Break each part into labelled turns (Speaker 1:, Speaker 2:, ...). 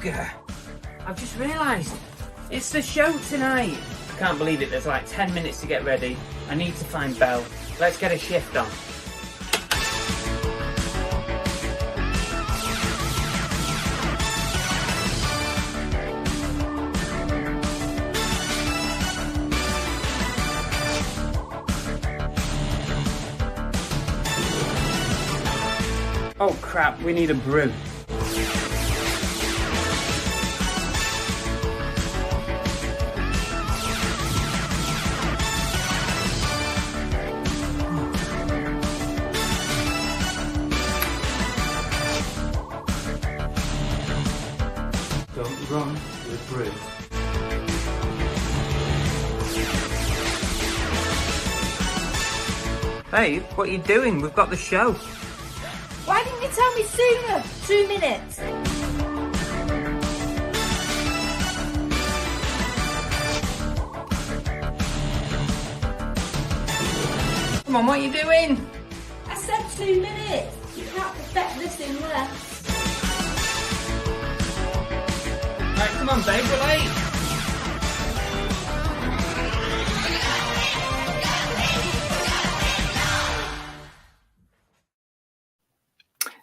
Speaker 1: sugar. I've just realised it's the show tonight. I can't believe it. There's like 10 minutes to get ready. I need to find Belle. Let's get a shift on. Oh crap, we need a brew. Don't run with brew. Babe, what are you doing? We've got the show.
Speaker 2: Why didn't you tell me sooner? 2 minutes.
Speaker 1: Come on, what are you doing?
Speaker 2: I said 2 minutes. You can't perfect this in less.
Speaker 1: Right, come on, babe, we're late.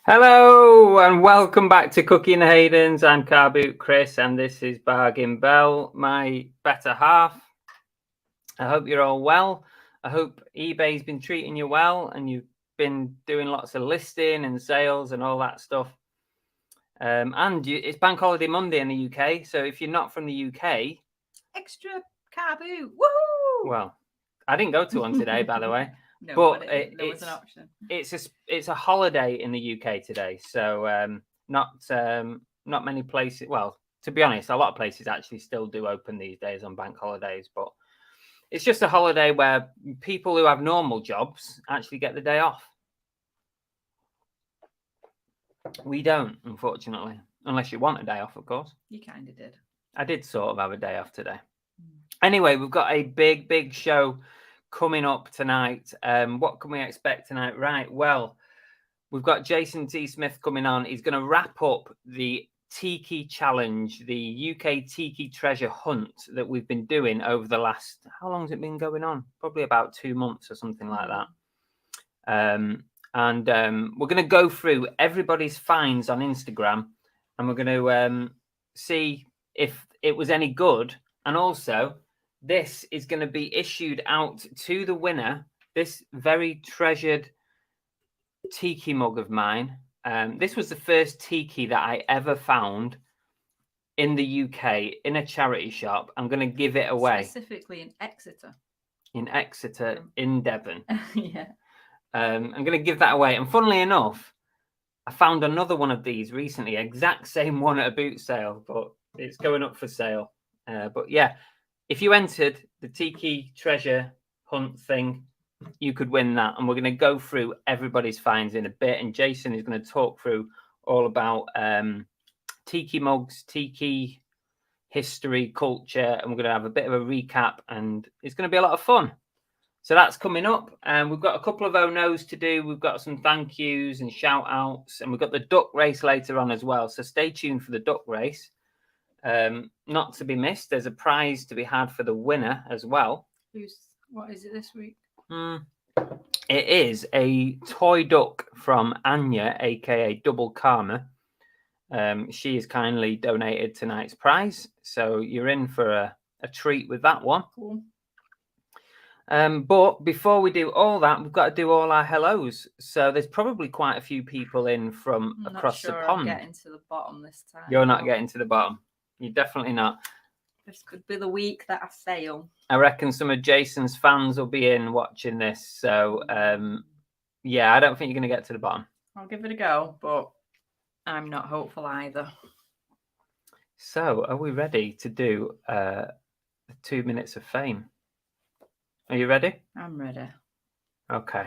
Speaker 1: Hello and welcome back to Cookie and the Haydens. I'm Car Boot Chris and this is Bargain Belle, my better half. I hope you're all well. I hope eBay's been treating you well and you've been doing lots of listing and sales and all that stuff. It's Bank Holiday Monday in the UK, so if you're not from the UK...
Speaker 2: Extra Car Boot, woohoo!
Speaker 1: Well, I didn't go to one today, by the way.
Speaker 2: No,
Speaker 1: but
Speaker 2: there was an option.
Speaker 1: It's a holiday in the UK today, so not many places. Well, to be honest, a lot of places actually still do open these days on bank holidays, but it's just a holiday where people who have normal jobs actually get the day off. We don't, unfortunately, unless you want a day off, of course.
Speaker 2: You kind of did.
Speaker 1: I did sort of have a day off today. Anyway, we've got a big show coming up tonight. What can we expect tonight? Right, well, we've got Jason T. Smith coming on. He's going to wrap up the Tiki Challenge, the UK Tiki Treasure Hunt that we've been doing over the last, how long has it been going on? Probably about 2 months or something like that. We're going to go through everybody's finds on Instagram and we're going to see if it was any good. And also, this is going to be issued out to the winner, this very treasured tiki mug of mine. This was the first tiki that I ever found in the UK in a charity shop. I'm going to give it away.
Speaker 2: Specifically in Exeter.
Speaker 1: In Exeter, in Devon.
Speaker 2: Yeah.
Speaker 1: I'm going to give that away. And funnily enough, I found another one of these recently, exact same one at a boot sale, but it's going up for sale. But yeah, if you entered the Tiki Treasure Hunt thing, you could win that. And we're going to go through everybody's finds in a bit. And Jason is going to talk through all about Tiki mugs, Tiki history, culture. And we're going to have a bit of a recap. And it's going to be a lot of fun. So that's coming up. And we've got a couple of oh-no's to do. We've got some thank yous and shout outs. And we've got the duck race later on as well. So stay tuned for the duck race. Not to be missed, there's a prize to be had for the winner as well.
Speaker 2: What is it this week?
Speaker 1: It is a toy duck from Anya, aka Double Karma. She has kindly donated tonight's prize, so you're in for a treat with that one.
Speaker 2: Cool.
Speaker 1: But before we do all that, we've got to do all our hellos. So there's probably quite a few people in from across the pond.
Speaker 2: I'm getting to the bottom this time.
Speaker 1: You're not getting to the bottom. You're definitely not.
Speaker 2: This could be the week that I fail.
Speaker 1: I reckon some of Jason's fans will be in watching this. So, yeah, I don't think you're going to get to the bottom.
Speaker 2: I'll give it a go, but I'm not hopeful either.
Speaker 1: So, are we ready to do 2 minutes of fame? Are you ready?
Speaker 2: I'm ready.
Speaker 1: Okay.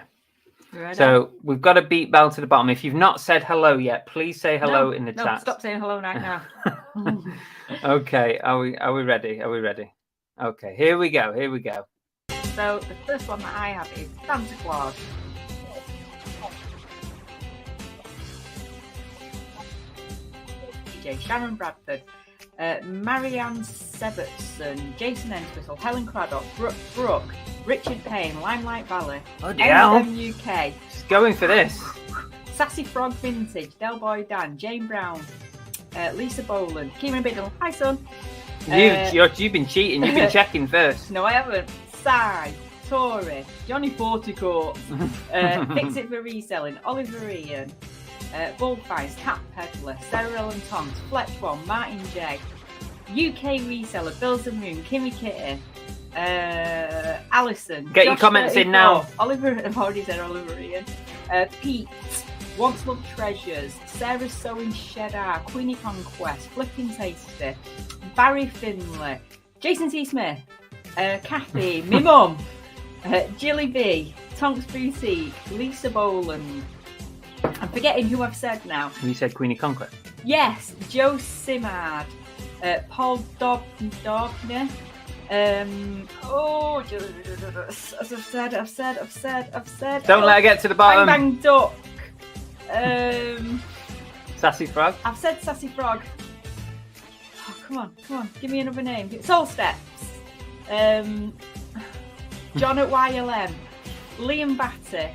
Speaker 2: Ready?
Speaker 1: So we've got to beat Belle to the bottom. If you've not said hello yet, please say hello in the chat.
Speaker 2: Stop saying hello right now.
Speaker 1: Okay, are we ready? Are we ready? Okay, here we go. Here we go.
Speaker 2: So the first one that I have is Santa Claus.
Speaker 3: DJ, Sharon Bradford, Marianne Severtson, Jason Entwistle, Helen Craddock, Brooke, Richard Payne, Limelight Valley, UK.
Speaker 1: She's going for this.
Speaker 3: Sassy Frog Vintage, Del Boy Dan, Jane Brown, Lisa Boland, Kieran Biddle. Hi, son.
Speaker 1: You've been cheating. You've been checking first.
Speaker 3: No, I haven't. Sai, Tori, Johnny Forticourt, Fix It for Reselling, Oliver Ian, Bullfights, Cat Peddler, Sarah Ellen Tonks, Fletch One, Martin J, UK Reseller, Bills and Moon, Kimmy Kitty, Alison.
Speaker 1: Get your comments in now.
Speaker 3: Oliver, I've already said Oliver Ian. Pete, Once Loved Treasures, Sarah Sewing Cheddar, Queenie Conquest, Flipping Tasty, Barry Finlay, Jason T. Smith, Kathy, my mum, Jilly B, Tonks Boutique, Lisa Boland. I'm forgetting who I've said now.
Speaker 1: You said Queenie Conquest.
Speaker 3: Yes, Joe Simard, Paul Dobner. As I've said.
Speaker 1: Don't let her get to the bottom.
Speaker 3: Bang Bang Duck.
Speaker 1: Sassy Frog.
Speaker 3: I've said Sassy Frog. Oh, come on, give me another name. Soul Steps. John at YLM. Liam Batty.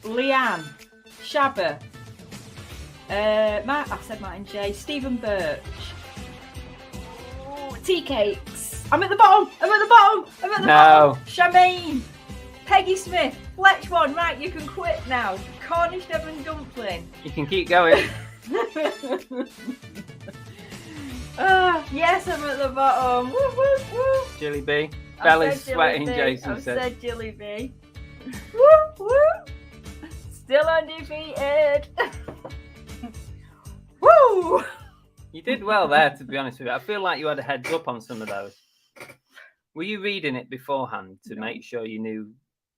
Speaker 3: Leanne. Shabba. I've said Martin J. Stephen Birch. Tea Cakes. I'm at the bottom.
Speaker 1: No.
Speaker 3: Charmaine. Peggy Smith. Fletch One. Right, you can quit now. Cornish Devon Dumpling.
Speaker 1: You can keep going.
Speaker 3: Yes, I'm at the bottom. Woo, woo, woo.
Speaker 1: Jilly B. Bella's sweating, Jason
Speaker 3: I've
Speaker 1: said.
Speaker 3: said Jilly B. Woo, woo. Still undefeated. Woo!
Speaker 1: You did well there, to be honest with you. I feel like you had a heads up on some of those. Were you reading it beforehand to make sure you knew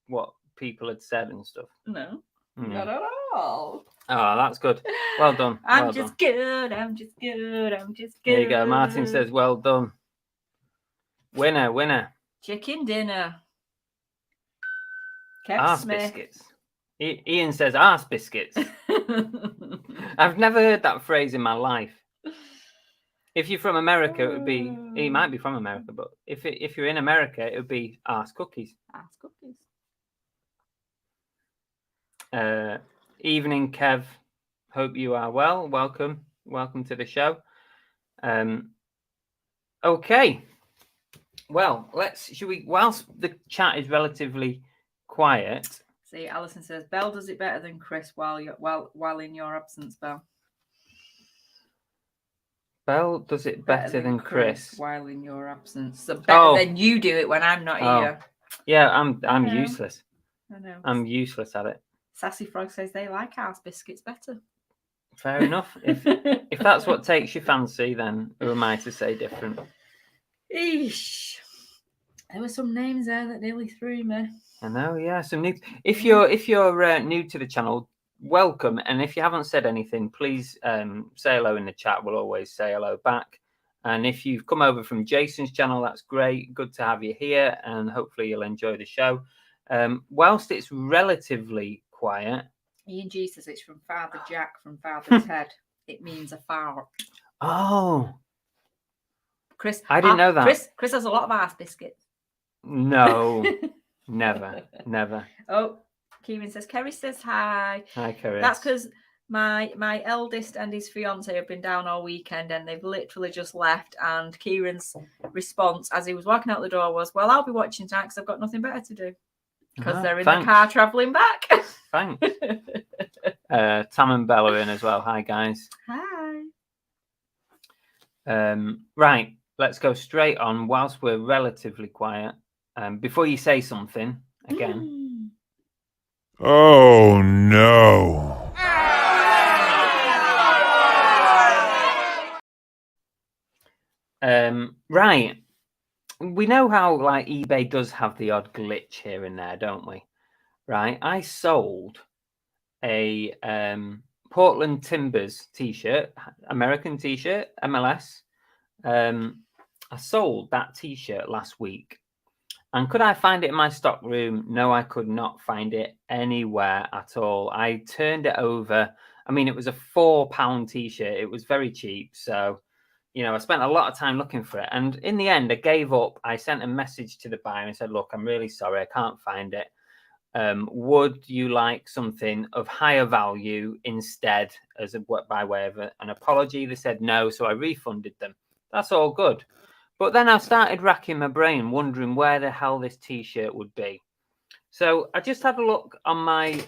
Speaker 1: what people had said and stuff?
Speaker 3: No, not at all.
Speaker 1: Oh, that's good. Well done.
Speaker 3: I'm just good.
Speaker 1: There you go. Martin says, well done. Winner.
Speaker 3: Chicken dinner. Kev
Speaker 1: Arse
Speaker 3: Smith.
Speaker 1: biscuits. Ian says arse biscuits. I've never heard that phrase in my life. If you're from America, it would be. He might be from America, but if you're in America, it would be arse cookies.
Speaker 3: Arse cookies.
Speaker 1: Evening, Kev. Hope you are well. Welcome to the show. Okay. Well, should we? Whilst the chat is relatively quiet.
Speaker 3: See, Alison says Belle does it better than Chris while in your absence, Belle.
Speaker 1: Belle does it better than Chris
Speaker 3: while in your absence. So better than you do it when I'm not here.
Speaker 1: Yeah, I'm useless.
Speaker 3: I know.
Speaker 1: I'm useless at it.
Speaker 3: Sassy Frog says they like arse biscuits better.
Speaker 1: Fair enough. If that's what takes your fancy, then who am I to say different?
Speaker 3: Eesh. There were some names there that nearly threw me.
Speaker 1: I know, yeah. Some new. If you're new to the channel, welcome. And if you haven't said anything, please say hello in the chat. We'll always say hello back. And if you've come over from Jason's channel, that's great. Good to have you here, and hopefully you'll enjoy the show. Whilst it's relatively quiet,
Speaker 3: Ian G says it's from Father Jack from Father Ted. It means a fart.
Speaker 1: Oh,
Speaker 3: Chris,
Speaker 1: I didn't know that.
Speaker 3: Chris has a lot of arse biscuits.
Speaker 1: No, never.
Speaker 3: Oh, Kieran says Kerry says hi.
Speaker 1: Hi, Kerry.
Speaker 3: That's because my eldest and his fiance have been down all weekend, and they've literally just left. And Kieran's response as he was walking out the door was, "Well, I'll be watching tonight because I've got nothing better to do." Because they're in the car travelling back.
Speaker 1: Thanks. Tam and Bella in as well. Hi, guys.
Speaker 3: Hi.
Speaker 1: Right, let's go straight on whilst we're relatively quiet. Before you say something again.
Speaker 4: Oh, no.
Speaker 1: Right. We know how like eBay does have the odd glitch here and there, don't we? Right. I sold a Portland Timbers t-shirt, American t-shirt, MLS. I sold that t-shirt last week. And could I find it in my stock room? No, I could not find it anywhere at all. I turned it over I mean, it was a £4 t-shirt. It was very cheap. So, you know, I spent a lot of time looking for it. And in the end, I gave up. I sent a message to the buyer and said, look, I'm really sorry. I can't find it. Would you like something of higher value instead as by way of an apology? They said no. So I refunded them. That's all good. But then I started racking my brain, wondering where the hell this t-shirt would be. So I just had a look on my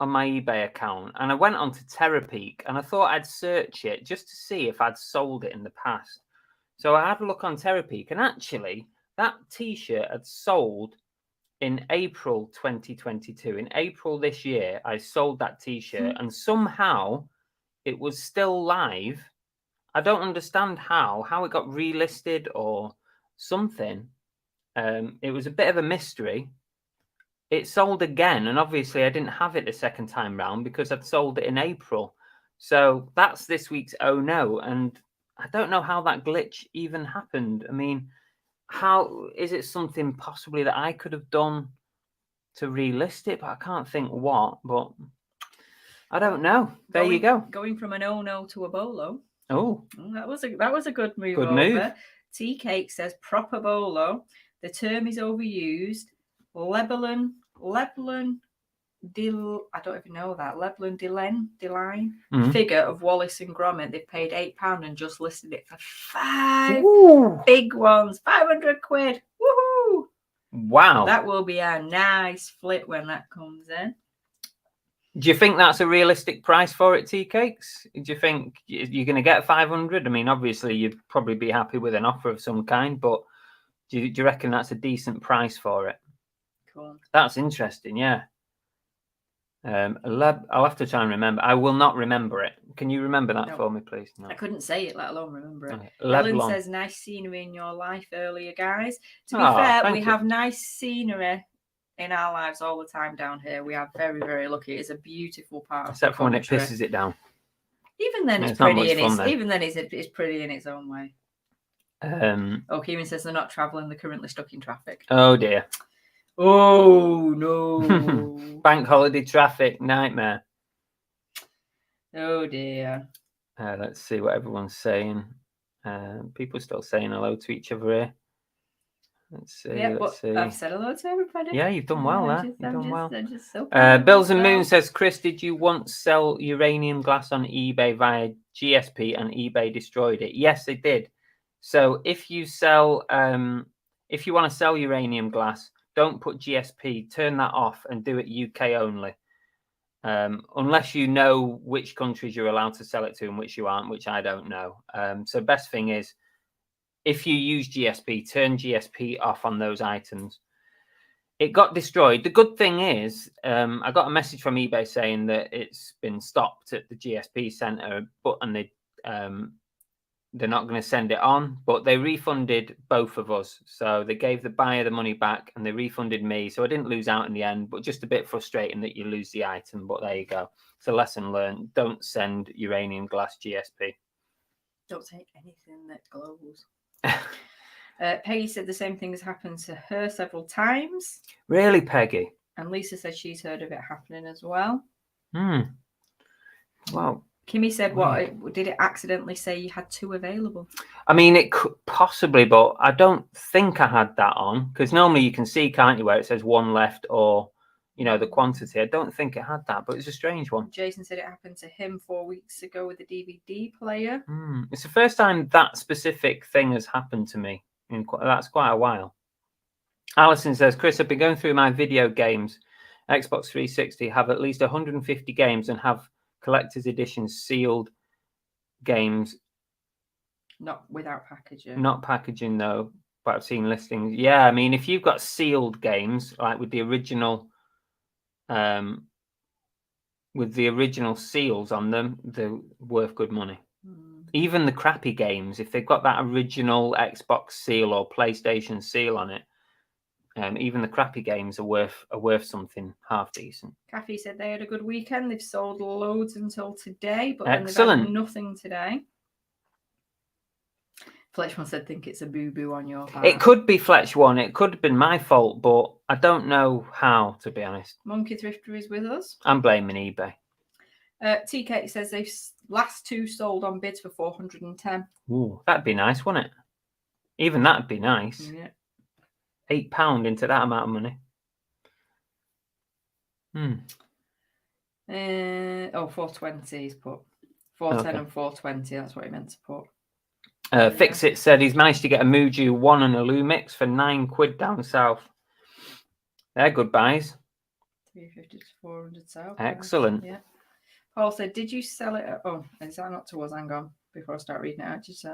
Speaker 1: eBay account, and I went onto Terapeak, and I thought I'd search it just to see if I'd sold it in the past. So I had a look on Terapeak, and actually that t-shirt had sold in April 2022. In April this year, I sold that t-shirt, and somehow it was still live. I don't understand how it got relisted or something. It was a bit of a mystery. It sold again, and obviously I didn't have it the second time round because I'd sold it in April. So that's this week's oh no, and I don't know how that glitch even happened. I mean, how is it something possibly that I could have done to relist it? But I can't think what. But I don't know. There you go.
Speaker 3: Going from an oh no to a bolo.
Speaker 1: Oh,
Speaker 3: that was a good move.
Speaker 1: Good
Speaker 3: over.
Speaker 1: move.
Speaker 3: Tea Cake says proper bolo. The term is overused. Lebanon I don't even know that. Lebanon Deline figure of Wallace and Gromit. They've paid £8 and just listed it for 5 big ones. 500 quid. Woohoo!
Speaker 1: Wow.
Speaker 3: That will be a nice flip when that comes in.
Speaker 1: Do you think that's a realistic price for it, Tea Cakes? Do you think you're going to get 500? I mean, obviously, you'd probably be happy with an offer of some kind, but do you reckon that's a decent price for it?
Speaker 3: Cool.
Speaker 1: That's interesting, yeah. I'll have to try and remember. I will not remember it. Can you remember that for me, please? No.
Speaker 3: I couldn't say it, let alone remember it.
Speaker 1: Okay.
Speaker 3: Ellen says, nice scenery in your life earlier, guys. To be fair, we have nice scenery in our lives all the time down here. We are very, very lucky. It's a beautiful part.
Speaker 1: Except for when it pisses it down.
Speaker 3: Even then, it's pretty in its. Even then, it's pretty in its own way. Kieran says they're not travelling. They're currently stuck in traffic.
Speaker 1: Oh dear.
Speaker 3: Oh no.
Speaker 1: Bank holiday traffic nightmare.
Speaker 3: Oh dear.
Speaker 1: Let's see what everyone's saying. People still saying hello to each other here. Let's see.
Speaker 3: Yeah, I've said hello to everybody.
Speaker 1: Yeah, you've done well there. You've done well.
Speaker 3: Just so
Speaker 1: Bills and Moon says, Chris, did you once sell uranium glass on eBay via GSP and eBay destroyed it? Yes, they did. So if you sell, if you want to sell uranium glass, don't put GSP. Turn that off and do it UK only. Unless you know which countries you're allowed to sell it to and which you aren't, which I don't know. So best thing is, if you use GSP, turn GSP off on those items. It got destroyed. The good thing is, I got a message from eBay saying that it's been stopped at the GSP center, and they're not going to send it on, but they refunded both of us. So they gave the buyer the money back and they refunded me. So I didn't lose out in the end, but just a bit frustrating that you lose the item. But there you go. It's a lesson learned. Don't send uranium glass GSP.
Speaker 3: Don't take anything that glows. Peggy said the same thing has happened to her several times.
Speaker 1: Really, Peggy?
Speaker 3: And Lisa said she's heard of it happening as well.
Speaker 1: Well,
Speaker 3: Kimmy said, what did it accidentally say you had 2 available?
Speaker 1: I mean, it could possibly, but I don't think I had that on, because normally you can see, can't you, where it says 1 left or, you know, the quantity. I don't think it had that, but it's a strange one.
Speaker 3: Jason said it happened to him 4 weeks ago with the DVD player.
Speaker 1: It's the first time that specific thing has happened to me. That's quite a while. Alison says, Chris, I've been going through my video games. Xbox 360 have at least 150 games and have collector's edition sealed games.
Speaker 3: Not without packaging.
Speaker 1: Not packaging, though, but I've seen listings. Yeah, I mean, if you've got sealed games, like with the original seals on them, they're worth good money. Even the crappy games, if they've got that original Xbox seal or PlayStation seal on it, even the crappy games are worth something half decent.
Speaker 3: Kathy said they had a good weekend. They've sold loads until today, but
Speaker 1: excellent.
Speaker 3: They've had nothing today. Fletch one said, think it's a boo-boo on your part.
Speaker 1: It could be Fletch one. It could have been my fault, but I don't know how, to be honest.
Speaker 3: Monkey Thrifter is with us.
Speaker 1: I'm blaming eBay.
Speaker 3: TK says they've last 2 sold on bids for 410.
Speaker 1: Ooh, that'd be nice, wouldn't it? Even that'd be nice.
Speaker 3: Yeah.
Speaker 1: £8 into that amount of money.
Speaker 3: 420 he's put. 410
Speaker 1: Okay.
Speaker 3: and 420, that's what he meant to put.
Speaker 1: Fix It said he's managed to get a Muju 1 and a Lumix for £9 down south. They're good buys.
Speaker 3: 350 to 400 south.
Speaker 1: Excellent.
Speaker 3: Yeah. Paul said, did you sell it at... Oh, is that not to us? Hang on. Before I start reading it out, just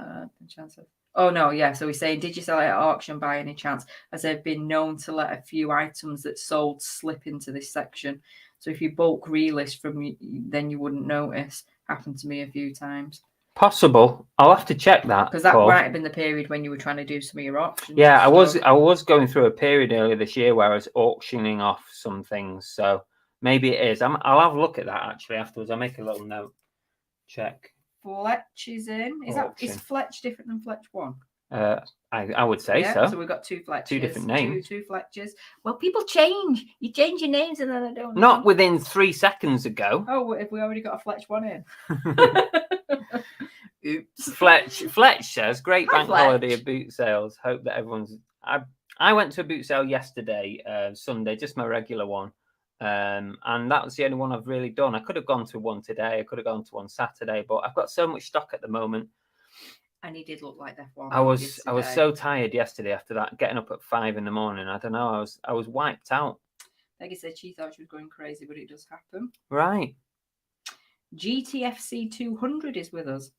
Speaker 3: chance of... Oh, no, yeah. So he's saying, did you sell it at auction by any chance? As they've been known to let a few items that sold slip into this section. So if you bulk relist from, then you wouldn't notice. Happened to me a few times.
Speaker 1: Possible. I'll have to check that.
Speaker 3: Because that
Speaker 1: Paul.
Speaker 3: might have been the period when you were trying to do some of your auctions.
Speaker 1: Yeah, I was going through a period earlier this year where I was auctioning off some things. So maybe it is. I'll have a look at that actually afterwards. I'll make a little note. Check.
Speaker 3: Fletch is in. Is Fletch different than Fletch 1?
Speaker 1: I would say so.
Speaker 3: So we've got 2 Fletchers.
Speaker 1: 2 different names.
Speaker 3: Two Fletchers. Well, people change. You change your names and then I don't know.
Speaker 1: Not within 3 seconds ago.
Speaker 3: Oh, have we already got a Fletch 1 in? Oops.
Speaker 1: Fletch says, great bank
Speaker 3: Fletch.
Speaker 1: holiday of boot sales. Hope that everyone's... I went to a boot sale yesterday, Sunday, just my regular one. And that was the only one I've really done. I could have gone to one today. I could have gone to one Saturday, but I've got so much stock at the moment.
Speaker 3: And he did look like F1.
Speaker 1: I was so tired yesterday after that, getting up at 5 in the morning. I don't know. I was wiped out.
Speaker 3: Peggy said she thought she was going crazy, but it does happen.
Speaker 1: Right.
Speaker 3: GTFC 200 is with us.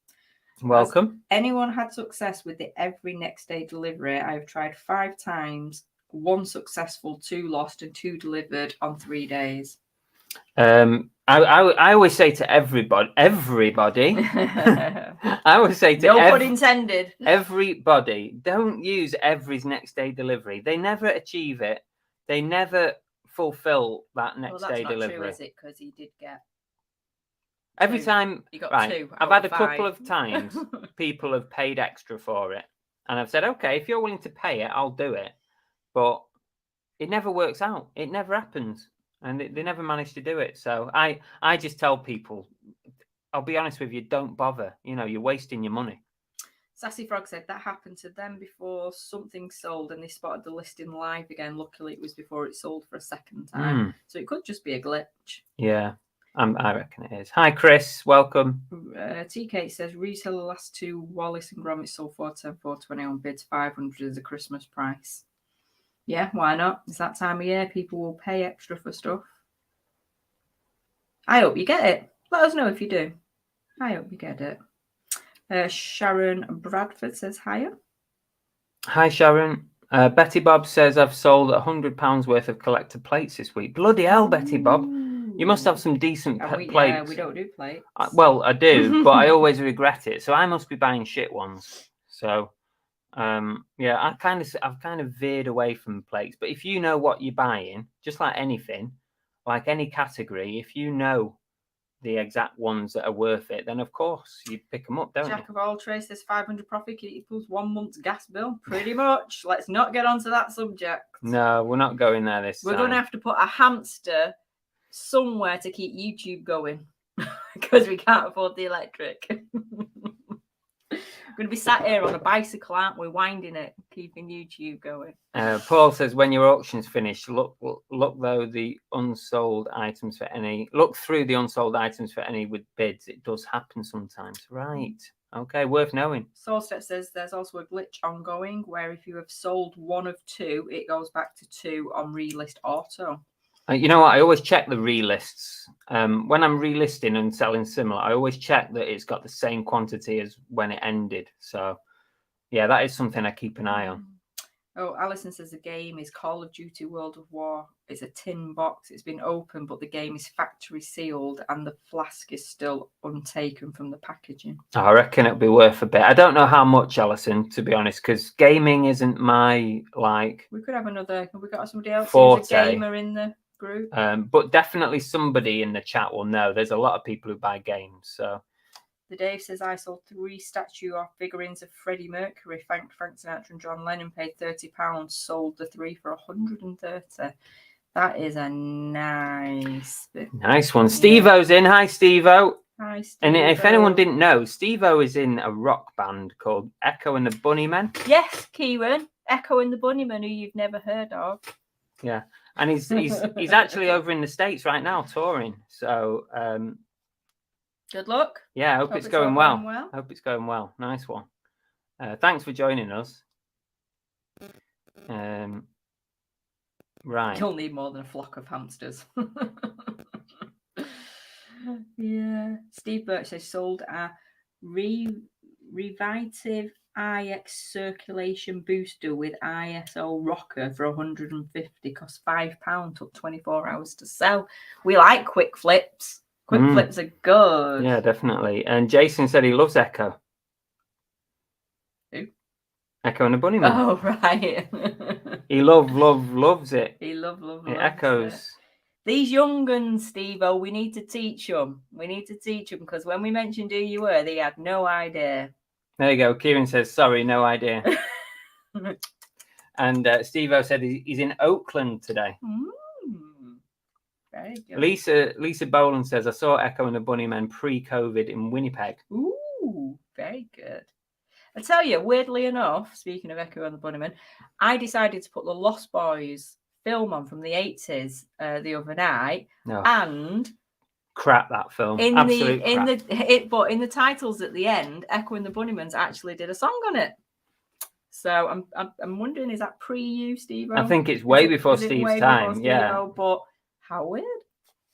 Speaker 1: Welcome.
Speaker 3: Has anyone had success with the every next day delivery? I've tried 5 times, 1 successful, 2 lost, and 2 delivered on 3 days.
Speaker 1: I always say to everybody. I always say to
Speaker 3: no pun intended.
Speaker 1: Everybody, don't use every's next day delivery. They never achieve it. They never fulfill that next day delivery.
Speaker 3: That's not true, is it? Because he did get.
Speaker 1: Every time,
Speaker 3: you got
Speaker 1: right?
Speaker 3: 2
Speaker 1: I've had a
Speaker 3: 5.
Speaker 1: couple of times people have paid extra for it, and I've said, okay, if you're willing to pay it, I'll do it. But it never works out. It never happens, and they never manage to do it. So I just tell people, I'll be honest with you, don't bother. You know, you're wasting your money.
Speaker 3: Sassy Frog said that happened to them before something sold and they spotted the listing live again. Luckily, it was before it sold for a second time. So it could just be a glitch. Yeah.
Speaker 1: I reckon it is. Hi, Chris. Welcome.
Speaker 3: TK says, Reseller last 2 Wallace and Gromit sold 410, 420 on bids, 500 as a Christmas price. Yeah, why not? It's that time of year. People will pay extra for stuff. I hope you get it. Let us know if you do. I hope you get it. Sharon Bradford says, hiya.
Speaker 1: Hi, Sharon. Betty Bob says, I've sold £100 worth of collector plates this week. Bloody hell, Betty Bob. You must have some decent plates.
Speaker 3: Yeah, we don't do plates.
Speaker 1: Well, I do, but I always regret it. So I must be buying shit ones. So, yeah, I've kind of veered away from plates. But if you know what you're buying, just like anything, like any category, if you know the exact ones that are worth it, then of course you pick them up, don't you?
Speaker 3: Jack of all trades says 500 profit equals 1 month's gas bill. Pretty much. Let's not get onto that subject.
Speaker 1: No, we're not going there this time.
Speaker 3: We're going to have to put a hamster somewhere to keep YouTube going because we can't afford the electric. We're going to be sat here on a bicycle, aren't we, winding it, keeping YouTube going.
Speaker 1: Paul says, when your auction's finished, look through the unsold items for any with bids. It does happen sometimes. Right. Okay, worth knowing.
Speaker 3: Soulstep says there's also a glitch ongoing where if you have sold 1 of 2, it goes back to 2 on relist auto.
Speaker 1: You know what? I always check the relists. When I'm relisting and selling similar, I always check that it's got the same quantity as when it ended. So, yeah, that is something I keep an eye on.
Speaker 3: Oh, Alison says the game is Call of Duty World of War. It's a tin box. It's been opened, but the game is factory sealed and the flask is still untaken from the packaging.
Speaker 1: I reckon it'll be worth a bit. I don't know how much, Alison, to be honest, because gaming isn't my, like...
Speaker 3: We could have another... Have we got somebody else
Speaker 1: forte.
Speaker 3: who's a gamer in the group?
Speaker 1: But definitely somebody in the chat will know. There's a lot of people who buy games, so...
Speaker 3: The Dave says, I sold 3 statue or figurines of Freddie Mercury. Frank Sinatra and John Lennon paid £30. Sold the 3 for 130. That is a nice bit.
Speaker 1: Nice one. Steve-O's in. Hi, Steve-O.
Speaker 3: Hi, Steve.
Speaker 1: And if anyone didn't know, Steve-O is in a rock band called Echo and the Bunnymen.
Speaker 3: Yes, Kieran. Echo and the Bunnymen, who you've never heard of.
Speaker 1: Yeah. And he's actually over in the States right now touring. So
Speaker 3: good luck.
Speaker 1: Yeah, I hope it's going well. I hope it's going well. Nice one. Thanks for joining us. Right.
Speaker 3: You'll need more than a flock of hamsters. Yeah. Steve Birch says sold a Revitive IX circulation booster with ISO rocker for 150, cost £5, took 24 hours to sell. We like quick flips. Quick flips are good.
Speaker 1: Yeah, definitely. And Jason said he loves Echo.
Speaker 3: Who?
Speaker 1: Echo and the Bunnymen.
Speaker 3: Oh, right.
Speaker 1: He loves it.
Speaker 3: He loves
Speaker 1: it. Echoes.
Speaker 3: It. These young uns, Steve-O, we need to teach them. We need to teach them because when we mentioned who you were, they had no idea.
Speaker 1: There you go. Kieran says, sorry, no idea. And Steve-O said he's in Oakland today.
Speaker 3: Very good.
Speaker 1: Lisa Boland says, I saw Echo and the Bunnymen pre-COVID in Winnipeg.
Speaker 3: Ooh, very good. I tell you, weirdly enough, speaking of Echo and the Bunnymen, I decided to put the Lost Boys film on from the 80s the other night, and
Speaker 1: crap that film.
Speaker 3: But in the titles at the end, Echo and the Bunnymen actually did a song on it. So I'm wondering, is that pre you, Steve?
Speaker 1: I think it's way before Steve's time. Yeah,
Speaker 3: but how weird.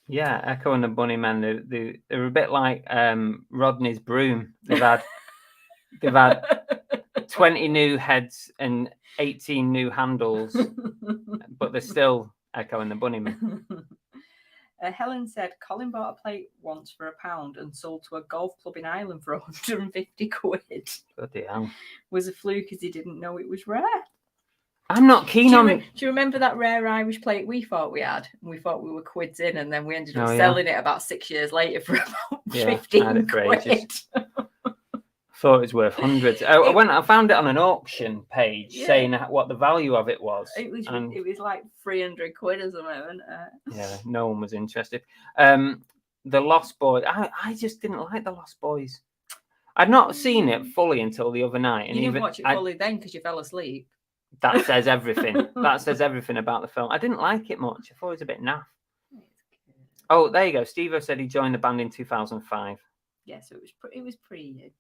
Speaker 1: Yeah, Echo and the Bunnymen, they're a bit like Rodney's broom. They've had 20 new heads and 18 new handles, but they're still Echo and the Bunnymen.
Speaker 3: Helen said Colin bought a plate once for £1 and sold to a golf club in Ireland for 150 quid.
Speaker 1: Bloody hell.
Speaker 3: Was a fluke because he didn't know it was rare.
Speaker 1: I'm not keen on...
Speaker 3: Do you remember that rare Irish plate we thought we had? And we thought we were quids in, and then we ended up selling it about 6 years later for about 15 quid.
Speaker 1: Thought it was worth hundreds. I found it on an auction page saying what the value of it was.
Speaker 3: It was like 300 quid or something, wasn't it?
Speaker 1: Yeah, no one was interested. The Lost Boys. I just didn't like the Lost Boys. I'd not seen it fully until the other night. And
Speaker 3: you didn't watch it fully then because you fell asleep.
Speaker 1: That says everything. That says everything about the film. I didn't like it much. I thought it was a bit naff. Oh, there you go. Steve-O said he joined the band in 2005.
Speaker 3: Yeah, so it was pre-you.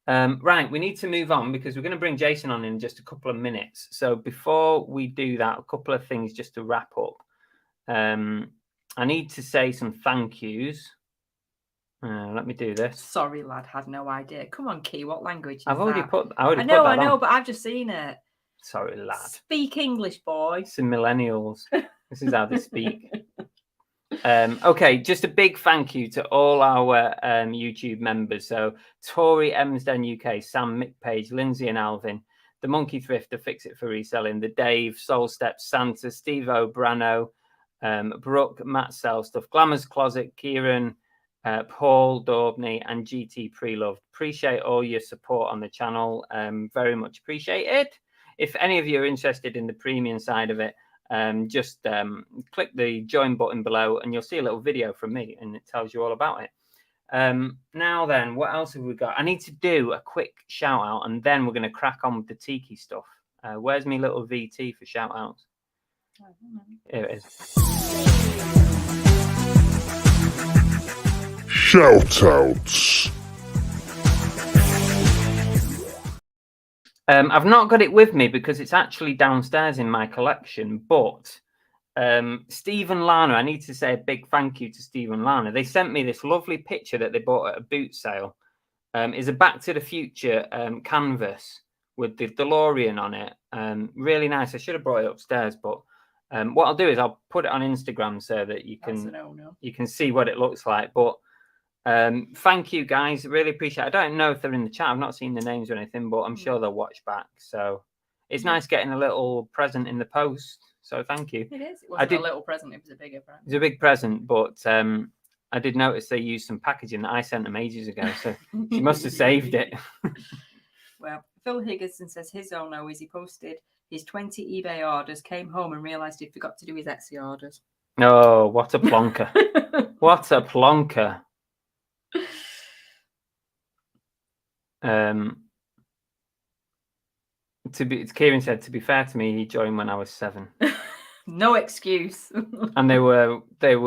Speaker 1: Right, we need to move on because we're going to bring Jason on in just a couple of minutes. So before we do that, a couple of things just to wrap up. I need to say some thank yous. Let me do this.
Speaker 3: Sorry, lad, had no idea. Come on, Key, what language is
Speaker 1: I know,
Speaker 3: but I've just seen it.
Speaker 1: Sorry, lad.
Speaker 3: Speak English, boy.
Speaker 1: Some millennials. This is how they speak. Okay, just a big thank you to all our YouTube members. So Tori Emsden UK, Sam McPage, Lindsay and Alvin, the Monkey Thrifter, Fix It for Reselling, the Dave, Soul Steps, Santa, Steve O'Brano, Brooke, Matt Selstuff, Glamour's Closet, Kieran, Paul Daubney, and GT Preloved. Appreciate all your support on the channel. Very much appreciated. If any of you are interested in the premium side of it, just click the join button below and you'll see a little video from me and it tells you all about it. Now then, what else have we got? I need to do a quick shout out and then we're going to crack on with the Tiki stuff. Where's my little VT for shout outs? Here it is.
Speaker 4: Shout outs.
Speaker 1: I've not got it with me because it's actually downstairs in my collection, but Steve and Lana, I need to say a big thank you to Steve and Lana. They sent me this lovely picture that they bought at a boot sale. It's a Back to the Future canvas with the DeLorean on it. Really nice. I should have brought it upstairs, but what I'll do is I'll put it on Instagram so that you can see what it looks like. But thank you guys, really appreciate it. I don't know if they're in the chat, I've not seen the names or anything, but I'm sure they'll watch back. So it's nice getting a little present in the post, so thank you.
Speaker 3: It is. It wasn't a little present, it was a bigger present.
Speaker 1: It was a big present, but I did notice they used some packaging that I sent them ages ago, so she must have saved it.
Speaker 3: Well, Phil Higginson says his own is he posted his 20 eBay orders, came home and realised he forgot to do his Etsy orders.
Speaker 1: Oh, what a plonker. What a plonker. Kieran said, to be fair to me, he joined when I was 7.
Speaker 3: No excuse.
Speaker 1: And they were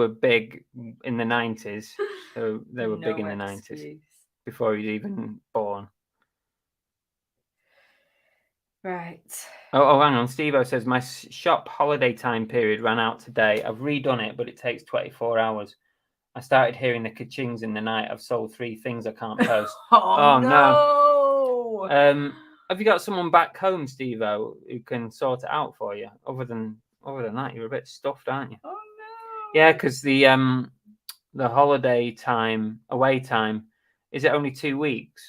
Speaker 1: big in the 90s. So they were big in the 90s before he was even born.
Speaker 3: Right.
Speaker 1: Oh, hang on. Steve-O says, my shop holiday time period ran out today. I've redone it, but it takes 24 hours. I started hearing the ka-chings in the night. I've sold 3 things I can't post.
Speaker 3: Oh
Speaker 1: no.
Speaker 3: no.
Speaker 1: Have you got someone back home, Steve-O, who can sort it out for you? Other than that, you're a bit stuffed, aren't you?
Speaker 3: Oh no.
Speaker 1: Yeah, because the holiday time, away time, is it only 2 weeks?